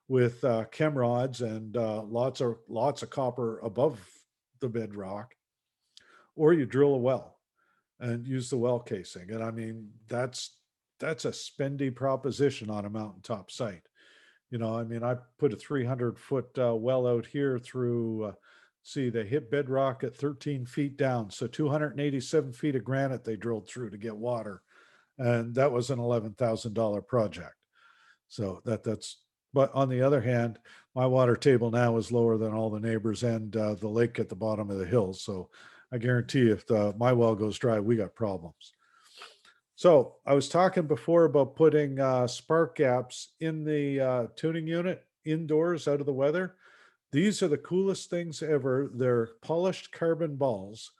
with chem rods and lots of copper above the bedrock, or you drill a well and use the well casing. And I mean, that's a spendy proposition on a mountaintop site. I mean, I put a 300-foot well out here through, they hit bedrock at 13 feet down. So 287 feet of granite they drilled through to get water. And that was an $11,000 project. So but on the other hand, my water table now is lower than all the neighbors and the lake at the bottom of the hill. So I guarantee if my well goes dry, we got problems. So I was talking before about putting spark gaps in the tuning unit indoors out of the weather. These are the coolest things ever. They're polished carbon balls.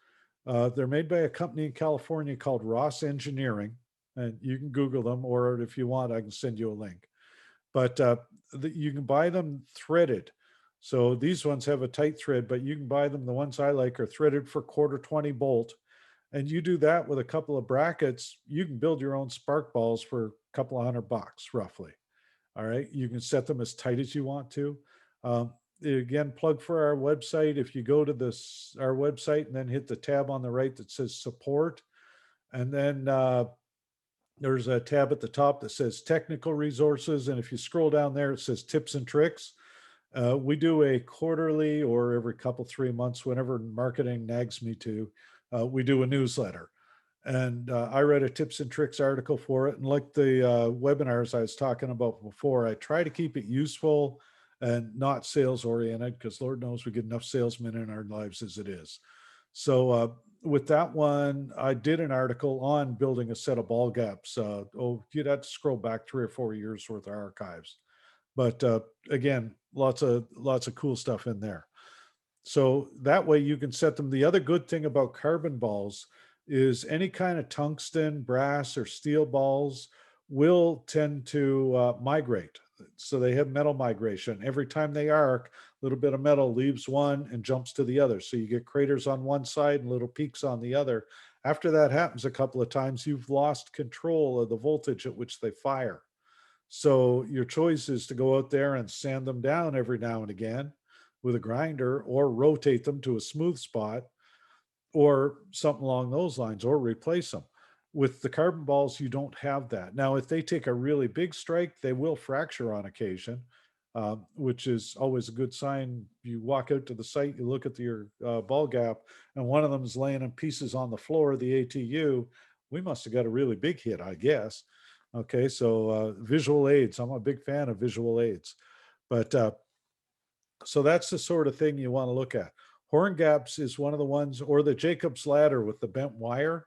They're made by a company in California called Ross Engineering, and you can Google them, or if you want, I can send you a link. But you can buy them threaded. So these ones have a tight thread, but you can buy them. The ones I like are threaded for 1/4 20 bolt. And you do that with a couple of brackets, you can build your own spark balls for a couple of $100 roughly. All right. You can set them as tight as you want to. Again, plug for our website. If you go to our website and then hit the tab on the right that says support, and then there's a tab at the top that says technical resources. And if you scroll down there, it says tips and tricks. We do a quarterly or every couple, 3 months, whenever marketing nags me to, we do a newsletter. And I read a tips and tricks article for it. And like the webinars I was talking about before, I try to keep it useful and not sales oriented, because Lord knows we get enough salesmen in our lives as it is. So with that one, I did an article on building a set of ball gaps. You'd have to scroll back 3 or 4 years worth of archives. But again, lots of cool stuff in there. So that way you can set them. The other good thing about carbon balls is any kind of tungsten, brass, or steel balls will tend to migrate. So they have metal migration. Every time they arc, a little bit of metal leaves one and jumps to the other. So you get craters on one side and little peaks on the other. After that happens a couple of times, you've lost control of the voltage at which they fire. So your choice is to go out there and sand them down every now and again with a grinder, or rotate them to a smooth spot, or something along those lines, or replace them. With the carbon balls, you don't have that. Now, if they take a really big strike, they will fracture on occasion, which is always a good sign. You walk out to the site, you look at your ball gap, and one of them is laying in pieces on the floor of the ATU. We must have got a really big hit, I guess. Okay, so visual aids. I'm a big fan of visual aids. But so that's the sort of thing you want to look at. Horn gaps is one of the ones, or the Jacob's ladder with the bent wire.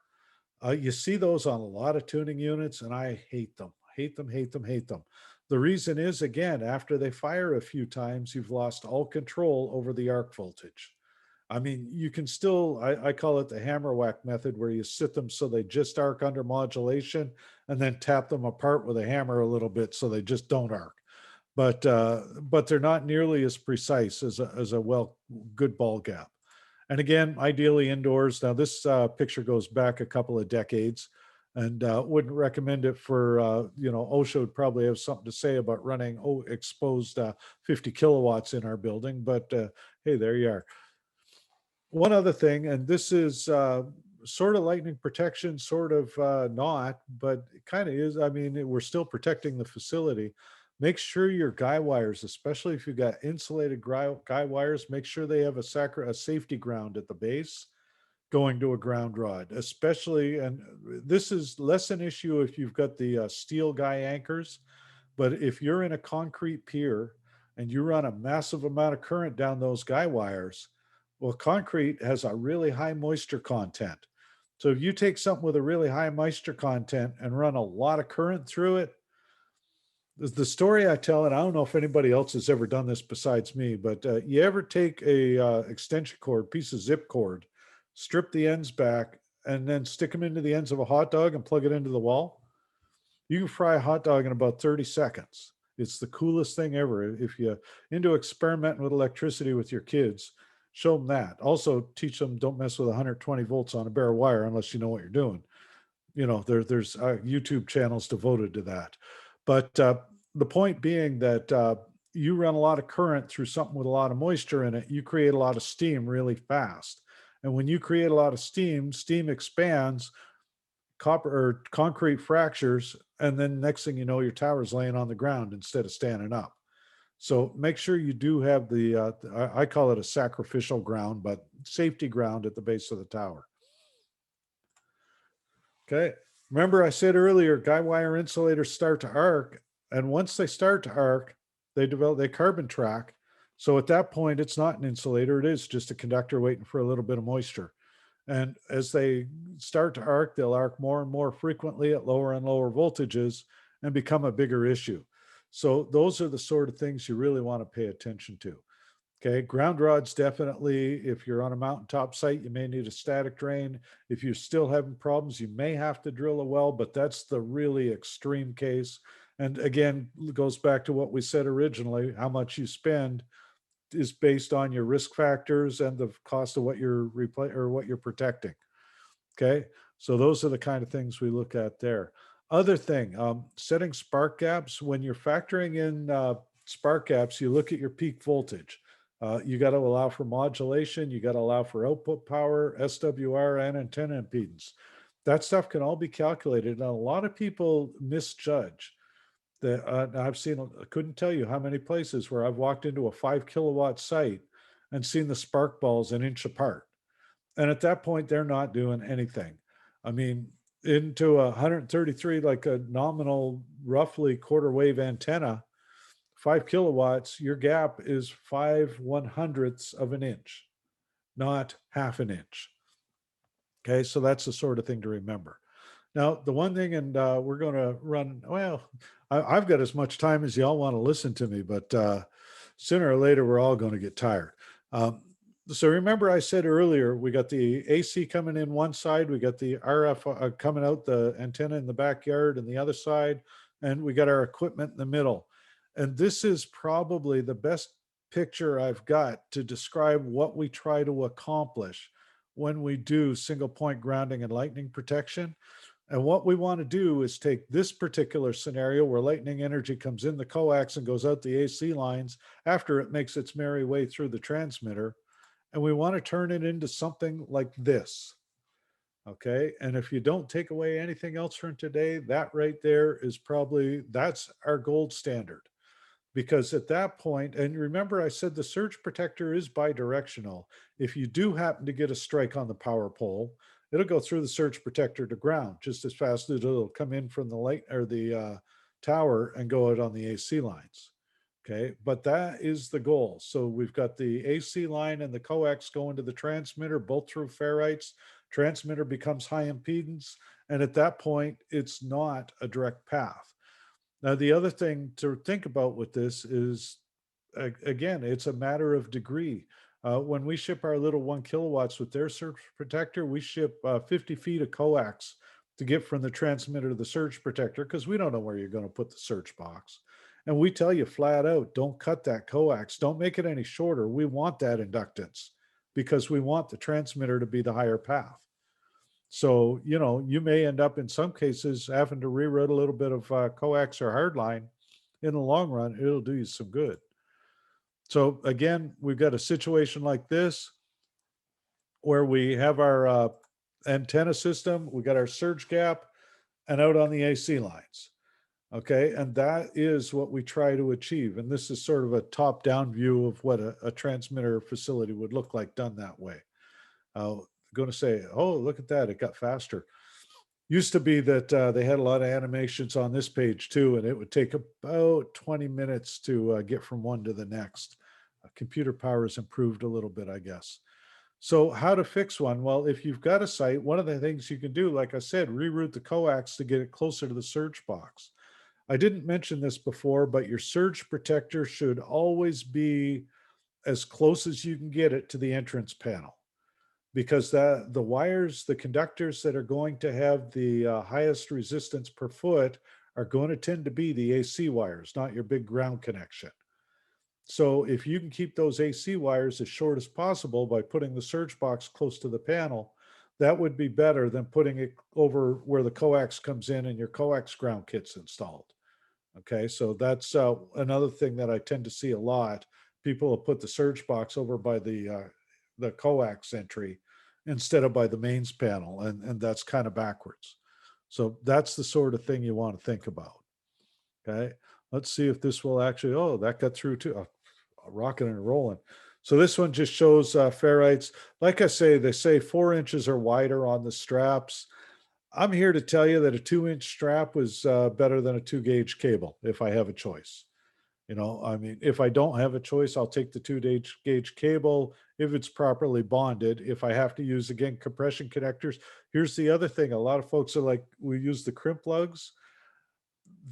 You see those on a lot of tuning units, and I hate them. Hate them, hate them, hate them. The reason is, again, after they fire a few times, you've lost all control over the arc voltage. I mean, you can still, I call it the hammer whack method, where you sit them so they just arc under modulation, and then tap them apart with a hammer a little bit so they just don't arc. But they're not nearly as precise as a good ball gap. And again, ideally indoors. Now this picture goes back a couple of decades, and wouldn't recommend it for, OSHA would probably have something to say about running exposed 50 kilowatts in our building, but hey, there you are. One other thing, and this is sort of lightning protection, sort of not, but it kind of is. I mean, we're still protecting the facility. Make sure your guy wires, especially if you've got insulated guy wires, make sure they have a safety ground at the base going to a ground rod, especially, and this is less an issue if you've got the steel guy anchors, but if you're in a concrete pier and you run a massive amount of current down those guy wires, well, concrete has a really high moisture content. So if you take something with a really high moisture content and run a lot of current through it, the story I tell, and I don't know if anybody else has ever done this besides me, but you ever take a extension cord, piece of zip cord, strip the ends back, and then stick them into the ends of a hot dog and plug it into the wall? You can fry a hot dog in about 30 seconds. It's the coolest thing ever. If you're into experimenting with electricity with your kids, show them that. Also teach them, don't mess with 120 volts on a bare wire unless you know what you're doing. There's YouTube channels devoted to that. But the point being that you run a lot of current through something with a lot of moisture in it, you create a lot of steam really fast. And when you create a lot of steam expands, copper or concrete fractures, and then next thing you know, your tower's laying on the ground instead of standing up. So make sure you do have I call it a sacrificial ground, but safety ground at the base of the tower. Okay. Remember I said earlier, guy wire insulators start to arc, and once they start to arc, they carbon track. So at that point, it's not an insulator. It is just a conductor waiting for a little bit of moisture. And as they start to arc, they'll arc more and more frequently at lower and lower voltages and become a bigger issue. So those are the sort of things you really want to pay attention to. Okay, ground rods, definitely. If you're on a mountaintop site, you may need a static drain. If you're still having problems, you may have to drill a well, but that's the really extreme case. And again, it goes back to what we said originally, how much you spend is based on your risk factors and the cost of what you're what you're protecting. Okay, so those are the kind of things we look at there. Other thing, setting spark gaps. When you're factoring in spark gaps, you look at your peak voltage. You got to allow for modulation. You got to allow for output power, SWR, and antenna impedance. That stuff can all be calculated. And a lot of people misjudge. I've seen, I couldn't tell you how many places where I've walked into a 5 kilowatt site and seen the spark balls an inch apart. And at that point, they're not doing anything. I mean, into 133, like a nominal, roughly quarter wave antenna, 5 kilowatts, your gap is 5/100ths of an inch, not half an inch. Okay, so that's the sort of thing to remember. Now, the one thing, and we're going to run, well, I've got as much time as y'all want to listen to me, but sooner or later, we're all going to get tired. Um, so remember I said earlier, we got the AC coming in one side, we got the RF coming out the antenna in the backyard and the other side, and we got our equipment in the middle. And this is probably the best picture I've got to describe what we try to accomplish when we do single point grounding and lightning protection. And what we want to do is take this particular scenario where lightning energy comes in the coax and goes out the AC lines after it makes its merry way through the transmitter. And we want to turn it into something like this. Okay. And if you don't take away anything else from today, that right there is probably, that's our gold standard. Because at that point, and remember I said the surge protector is bidirectional. If you do happen to get a strike on the power pole, it'll go through the surge protector to ground just as fast as it'll come in from the light or the tower and go out on the AC lines. Okay, but that is the goal. So we've got the AC line and the coax going to the transmitter, both through ferrites. Transmitter becomes high impedance, and at that point, it's not a direct path. Now, the other thing to think about with this is, again, it's a matter of degree. When we ship our little 1 kilowatts with their surge protector, we ship 50 feet of coax to get from the transmitter to the surge protector because we don't know where you're going to put the surge box. And we tell you flat out, don't cut that coax. Don't make it any shorter. We want that inductance because we want the transmitter to be the higher path. So, you know, you may end up in some cases having to reroute a little bit of coax or hardline. In the long run, it'll do you some good. So again, we've got a situation like this where we have our antenna system, we got our surge gap, and out on the AC lines. Okay, and that is what we try to achieve. And this is sort of a top-down view of what a transmitter facility would look like done that way. Going to say, oh, look at that, it got faster. Used to be that they had a lot of animations on this page too, and it would take about 20 minutes to get from one to the next. Computer power has improved a little bit, I guess. So how to fix one? Well, if you've got a site, one of the things you can do, like I said, reroute the coax to get it closer to the surge box. I didn't mention this before, but your surge protector should always be as close as you can get it to the entrance panel, because the wires, the conductors that are going to have the highest resistance per foot are going to tend to be the AC wires, not your big ground connection. So if you can keep those AC wires as short as possible by putting the surge box close to the panel, that would be better than putting it over where the coax comes in and your coax ground kit's installed. Okay, so that's another thing that I tend to see a lot. People will put the surge box over by the coax entry instead of by the mains panel, and that's kind of backwards. So that's the sort of thing you want to think about. Okay, let's see if this will actually, oh, that got through too. Rocking and rolling. So this one just shows ferrites. Like I say, they say 4 inches or wider on the straps. I'm here to tell you that a 2-inch strap was better than a 2-gauge cable if I have a choice. You know, I mean, if I don't have a choice, I'll take the 2-gauge cable if it's properly bonded. If I have to use, again, compression connectors. Here's the other thing. A lot of folks are like, we use the crimp lugs.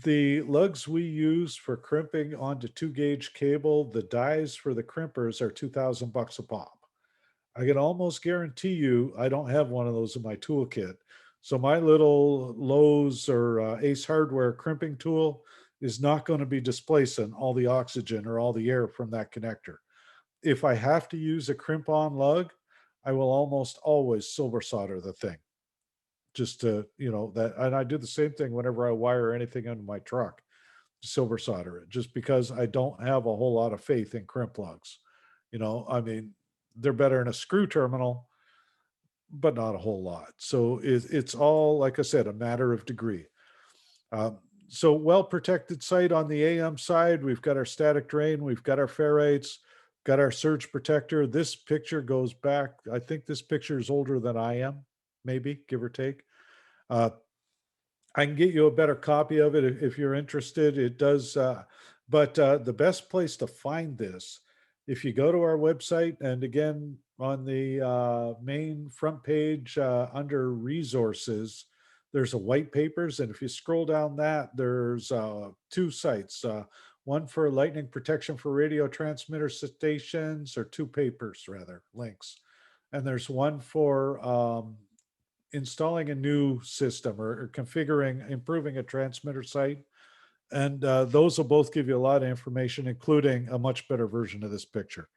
The lugs we use for crimping onto 2-gauge cable, the dies for the crimpers are $2,000 a pop. I can almost guarantee you I don't have one of those in my toolkit. So my little Lowe's or Ace Hardware crimping tool is not going to be displacing all the oxygen or all the air from that connector. If I have to use a crimp-on lug, I will almost always silver solder the thing. Just to, you know, that, and I do the same thing whenever I wire anything into my truck, silver solder it, just because I don't have a whole lot of faith in crimp lugs. You know, I mean, they're better in a screw terminal, but not a whole lot. So it's all, like I said, a matter of degree. So well-protected site on the AM side, we've got our static drain, we've got our ferrites, got our surge protector. This picture goes back, I think this picture is older than I am. maybe, give or take. Uh, I can get you a better copy of it if you're interested. It does, but the best place to find this, if you go to our website, and again, on the main front page under resources, there's a white papers. And if you scroll down that, there's two sites, one for lightning protection for radio transmitter stations, or two papers rather, links. And there's one for installing a new system, or configuring, improving a transmitter site. And those will both give you a lot of information, including a much better version of this picture.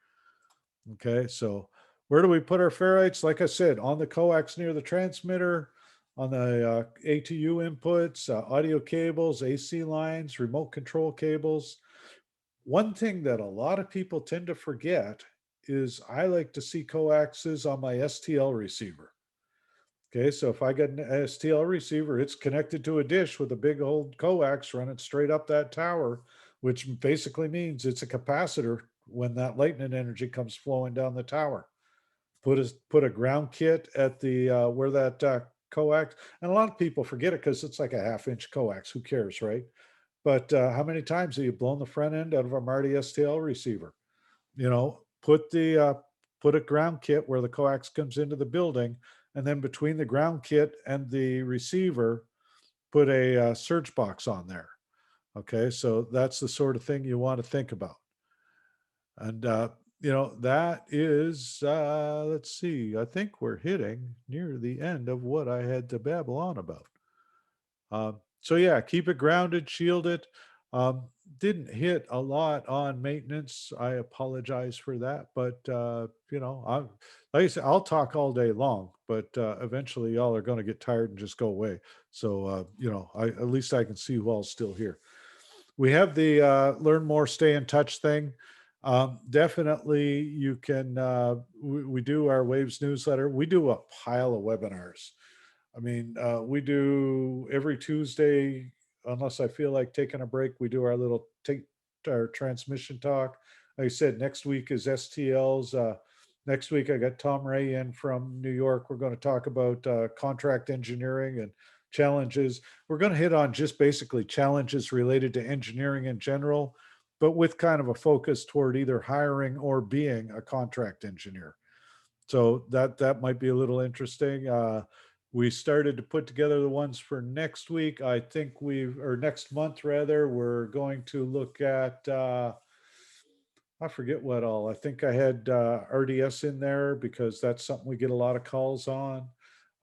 Okay, so where do we put our ferrites? Like I said, on the coax near the transmitter, on the ATU inputs, audio cables, AC lines, remote control cables. One thing that a lot of people tend to forget is I like to see coaxes on my STL receiver. Okay, so if I get an STL receiver, it's connected to a dish with a big old coax running straight up that tower, which basically means it's a capacitor when that lightning energy comes flowing down the tower. Put a ground kit at the where that coax, and a lot of people forget it because it's like a 1/2 inch coax. Who cares, right? But how many times have you blown the front end out of a Marty STL receiver? You know, put a ground kit where the coax comes into the building, and then between the ground kit and the receiver, put a surge box on there. Okay, so that's the sort of thing you want to think about. And you know, that is let's see, I think we're hitting near the end of what I had to babble on about. So yeah, keep it grounded, shield it. Didn't hit a lot on maintenance. I apologize for that, but you know, like I said, I'll talk all day long, but eventually y'all are going to get tired and just go away. So you know, at least I can see who all's still here. We have the learn more, stay in touch thing. Definitely, you can. We do our Waves newsletter. We do a pile of webinars. I mean, we do every Tuesday, unless I feel like taking a break, we do our little take our transmission talk. Like I said, next week is STLs. Next week, I got Tom Ray in from New York. We're going to talk about contract engineering and challenges. We're going to hit on just basically challenges related to engineering in general, but with kind of a focus toward either hiring or being a contract engineer. So that might be a little interesting. We started to put together the ones for next week. I think or next month rather, we're going to look at, I forget what all. I think I had RDS in there because that's something we get a lot of calls on.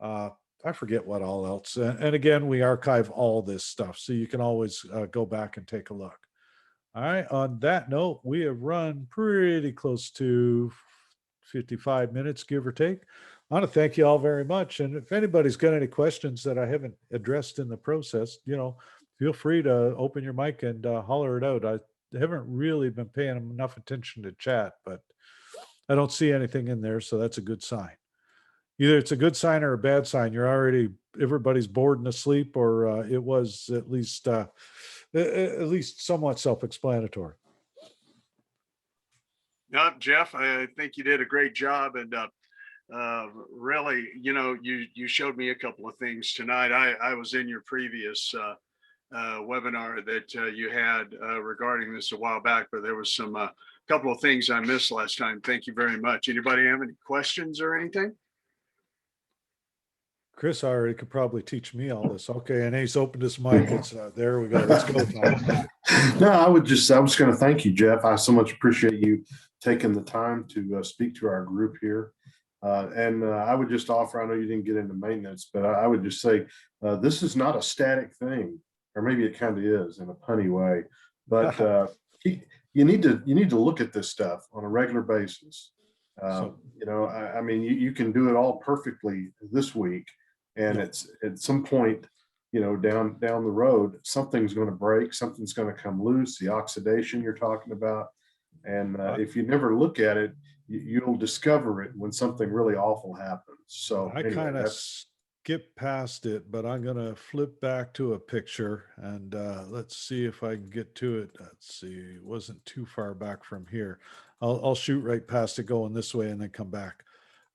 I forget what all else. And again, we archive all this stuff, so you can always go back and take a look. All right. On that note, we have run pretty close to 55 minutes, give or take. I want to thank you all very much. And if anybody's got any questions that I haven't addressed in the process, you know, feel free to open your mic and holler it out. I haven't really been paying enough attention to chat, but I don't see anything in there. So that's a good sign. Either it's a good sign or a bad sign. Everybody's bored and asleep, or it was at least somewhat self-explanatory. Jeff, I think you did a great job, and really, you know, you showed me a couple of things tonight. I was in your previous webinar that you had regarding this a while back, but there was some couple of things I missed last time. Thank you very much. Anybody have any questions or anything? Chris already could probably teach me all this. Okay, and he's opened his mic. It's there we go. Let's go, Tom. No, I was going to thank you, Jeff. I so much appreciate you taking the time to speak to our group here. And I would just offer, I know you didn't get into maintenance, but I would just say this is not a static thing, or maybe it kind of is in a punny way, but you need to look at this stuff on a regular basis. You know, I mean, you can do it all perfectly this week, and it's at some point, you know, down the road, something's going to break, something's going to come loose, the oxidation you're talking about. And if you never look at it, you'll discover it when something really awful happens. So I kind of skip past it, but I'm going to flip back to a picture, and let's see if I can get to it. Let's see, it wasn't too far back from here. I'll shoot right past it going this way and then come back.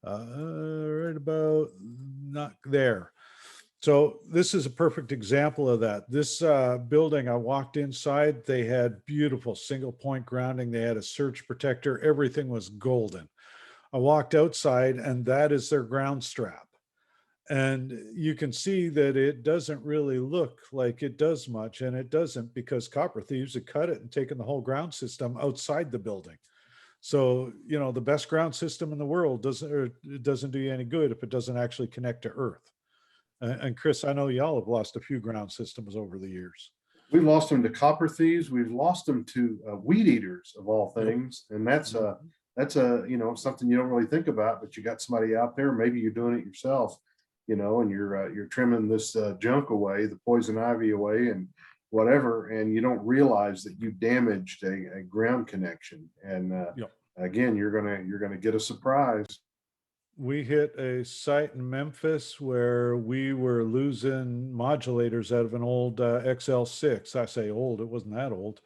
right about not there. So this is a perfect example of that. This building, I walked inside, they had beautiful single point grounding. They had a surge protector. Everything was golden. I walked outside and that is their ground strap. And you can see that it doesn't really look like it does much. And it doesn't, because copper thieves had cut it and taken the whole ground system outside the building. So, you know, the best ground system in the world it doesn't do you any good if it doesn't actually connect to earth. And Chris, I know y'all have lost a few ground systems over the years. We've lost them to copper thieves. We've lost them to weed eaters of all Yep. things. And that's a, you know, something you don't really think about, but you got somebody out there, maybe you're doing it yourself, you know, and you're trimming this junk away, the poison ivy away and whatever, and you don't realize that you damaged a ground connection. And Yep. again, you're gonna get a surprise. We hit a site in Memphis where we were losing modulators out of an old XL6. I say old, it wasn't that old,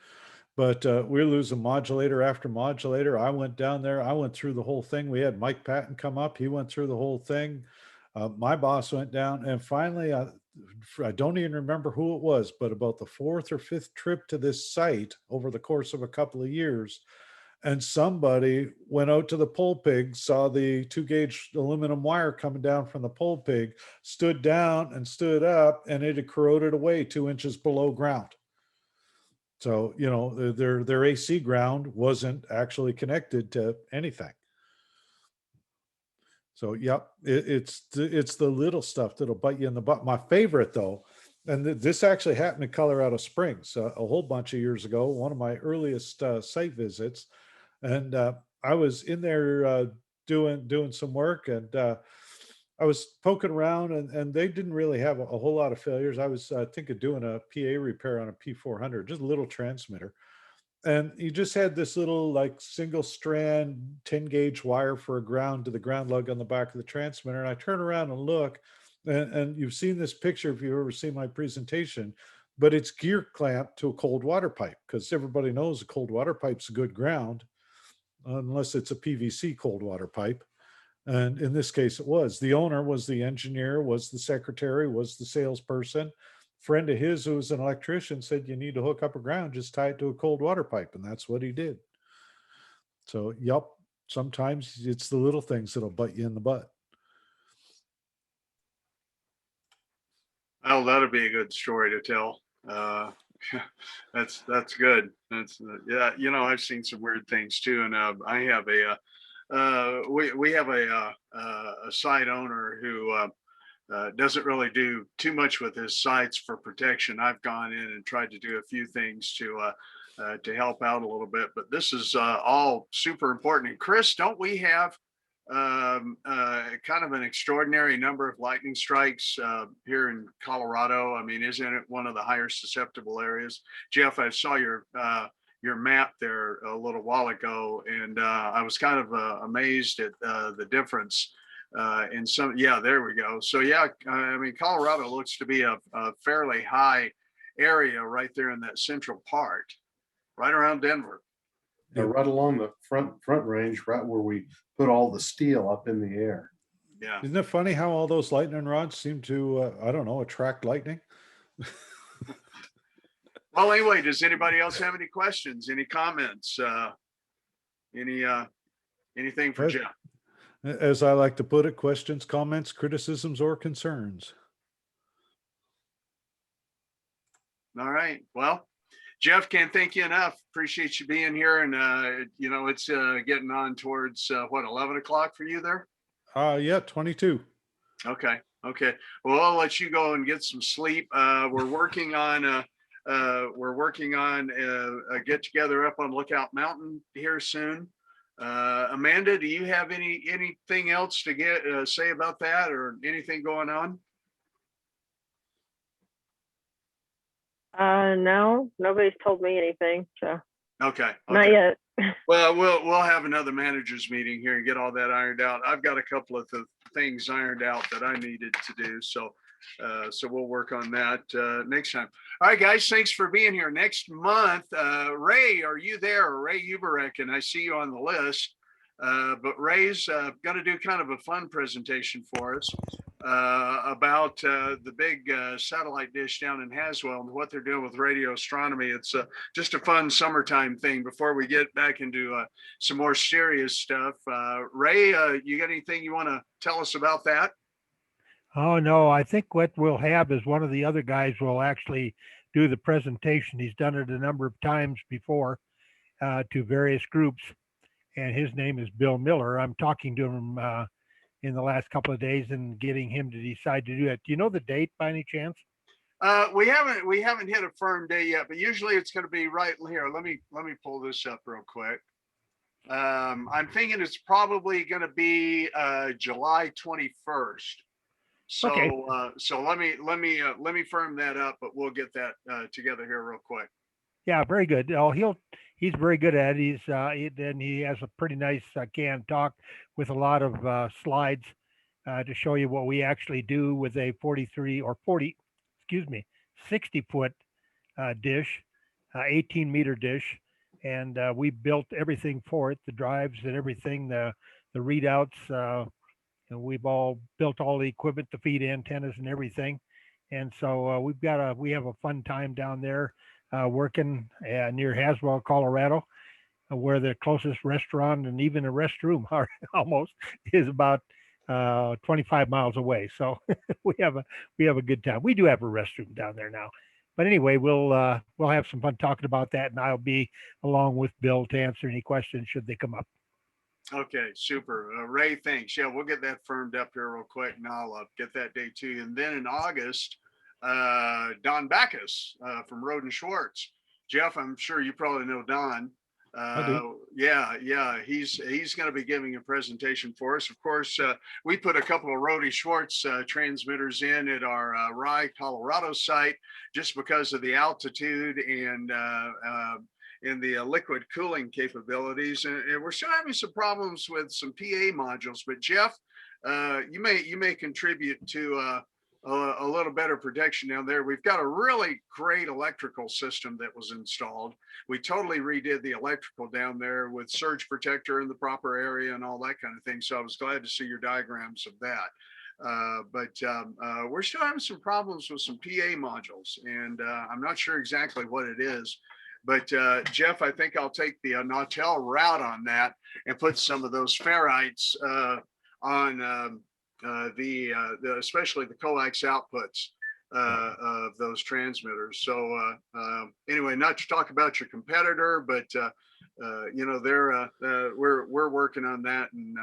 but we were losing modulator after modulator. I went down there, I went through the whole thing. We had Mike Patton come up, he went through the whole thing. My boss went down, and finally, I don't even remember who it was, but about the fourth or fifth trip to this site over the course of a couple of years, and somebody went out to the pole pig, saw the 2-gauge aluminum wire coming down from the pole pig, stood down and stood up, and it had corroded away 2 inches below ground. So, you know, their AC ground wasn't actually connected to anything. So, yep, it's the little stuff that'll bite you in the butt. My favorite, though, and this actually happened in Colorado Springs a whole bunch of years ago, one of my earliest site visits. And I was in there doing some work, and I was poking around, and they didn't really have a whole lot of failures. I was thinking doing a PA repair on a P400, just a little transmitter. And you just had this little like single strand 10-gauge wire for a ground to the ground lug on the back of the transmitter. And I turn around and look, and you've seen this picture if you've ever seen my presentation, but it's gear clamped to a cold water pipe, because everybody knows a cold water pipe's a good ground, unless it's a PVC cold water pipe. And in this case, it was. The owner was the engineer, was the secretary, was the salesperson. Friend of his who was an electrician said, you need to hook up a ground, just tie it to a cold water pipe. And that's what he did. So, yep, sometimes it's the little things that'll bite you in the butt. Oh, that'll be a good story to tell. That's good. That's yeah. You know, I've seen some weird things too, and I have we have a site owner who doesn't really do too much with his sites for protection. I've gone in and tried to do a few things to help out a little bit, but this is all super important. And Chris, don't we have kind of an extraordinary number of lightning strikes here in Colorado? I mean, isn't it one of the higher susceptible areas? Jeff, I saw your map there a little while ago, and I was kind of amazed at the difference in some. Yeah, there we go. So yeah, I mean, Colorado looks to be a fairly high area right there in that central part, right around Denver. Right along the front range, right where we put all the steel up in the air. Yeah. Isn't it funny how all those lightning rods seem to, I don't know, attract lightning? Well, anyway, does anybody else have any questions, any comments, anything for Jeff? As I like to put it, questions, comments, criticisms, or concerns. All right. Well, Jeff, can't thank you enough. Appreciate you being here. And, you know, it's getting on towards what, 11 o'clock for you there? Yeah, 22. Okay. Okay. Well, I'll let you go and get some sleep. We're working on a get together up on Lookout Mountain here soon. Amanda, do you have anything else to say about that, or anything going on? No, nobody's told me anything, so Okay. not yet. Well, we'll have another managers meeting here and get all that ironed out. I've got a couple of things ironed out that I needed to do, so we'll work on that next time. All right, guys, thanks for being here. Next month, Ray, are you there? Ray Uberek, and I see you on the list. But Ray's going to do kind of a fun presentation for us about the big satellite dish down in Haswell and what they're doing with radio astronomy. It's just a fun summertime thing before we get back into some more serious stuff. Ray, you got anything you want to tell us about that? Oh, no, I think what we'll have is one of the other guys will actually do the presentation. He's done it a number of times before to various groups, and his name is Bill Miller. I'm talking to him in the last couple of days and getting him to decide to do it. Do you know the date by any chance? We haven't hit a firm day yet, but usually it's going to be right here. Let me pull this up real quick. I'm thinking it's probably going to be July 21st. So Okay. so let me firm that up, but we'll get that together here real quick. Yeah, very good. Oh, he's very good at it. He has a pretty nice canned talk with a lot of slides to show you what we actually do with a 60-foot dish, 18-meter dish, and we built everything for it, the drives and everything, the readouts. And we've all built all the equipment, the feed antennas and everything. And so we have a fun time down there working near Haswell, Colorado, where the closest restaurant and even a restroom are almost is about 25 miles away. So we have a good time. We do have a restroom down there now. But anyway, we'll have some fun talking about that, and I'll be along with Bill to answer any questions should they come up. Okay, super. Ray, thanks. Yeah, we'll get that firmed up here real quick, and I'll get that date to you. And then in August, Don Backus from Roden Schwartz. Jeff, I'm sure you probably know Don. I do. Yeah, he's going to be giving a presentation for us. Of course, we put a couple of Roden Schwartz transmitters in at our Rye, Colorado site, just because of the altitude and in the liquid cooling capabilities, and we're still having some problems with some PA modules. But Jeff, you may contribute to a little better protection down there. We've got a really great electrical system that was installed. We totally redid the electrical down there with surge protector in the proper area and all that kind of thing. So I was glad to see your diagrams of that. But we're still having some problems with some PA modules, and I'm not sure exactly what it is. But Jeff, I think I'll take the Nautel route on that and put some of those ferrites on especially the coax outputs of those transmitters. So anyway, not to talk about your competitor, but you know, we're working on that and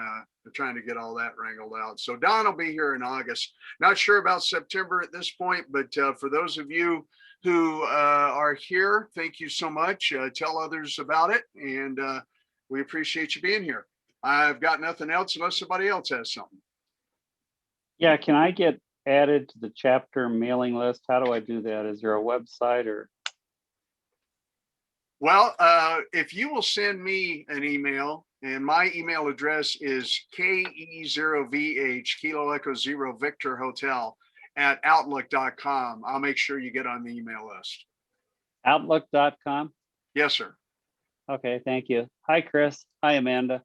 trying to get all that wrangled out. So Don will be here in August. Not sure about September at this point, but for those of you who are here, thank you so much. Tell others about it, and we appreciate you being here. I've got nothing else unless somebody else has something. Yeah, can I get added to the chapter mailing list? How do I do that? Is there a website or? Well, if you will send me an email, and my email address is KE0VH, Kilo Echo Zero Victor Hotel @outlook.com. I'll make sure you get on the email list. Outlook.com? Yes, sir. Okay, thank you. Hi, Chris. Hi, Amanda.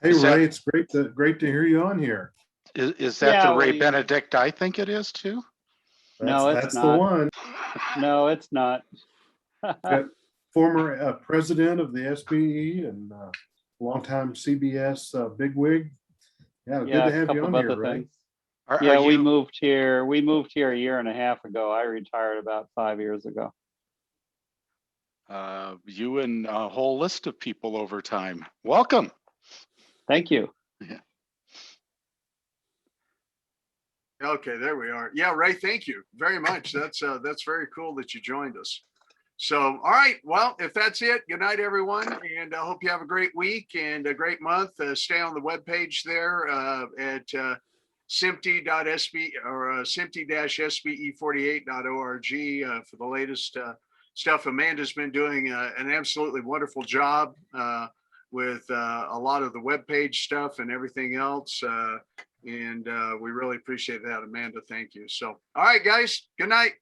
Hey, Is that- Ray, it's great to hear you on here. Is that Yeah, the Ray well, Benedict I think it is too? No, it's That's not. the one. No, it's not. Got former president of the SBE and longtime CBS bigwig. Yeah, good Yeah, to a have you couple on of here, other Ray. things. Are Yeah, we you, moved here. We moved here a year and a half ago. I retired about 5 years ago. you and a whole list of people over time. Welcome. Thank you. Okay, there we are. Yeah, Ray, thank you very much. That's very cool that you joined us. So, all right. Well, if that's it, good night, everyone. And I hope you have a great week and a great month. Stay on the webpage there at SMPTE-SBE or SMPTE-SBE48.org for the latest stuff. Amanda's been doing an absolutely wonderful job with a lot of the webpage stuff and everything else. And we really appreciate that, Amanda. Thank you. So, all right, guys, good night.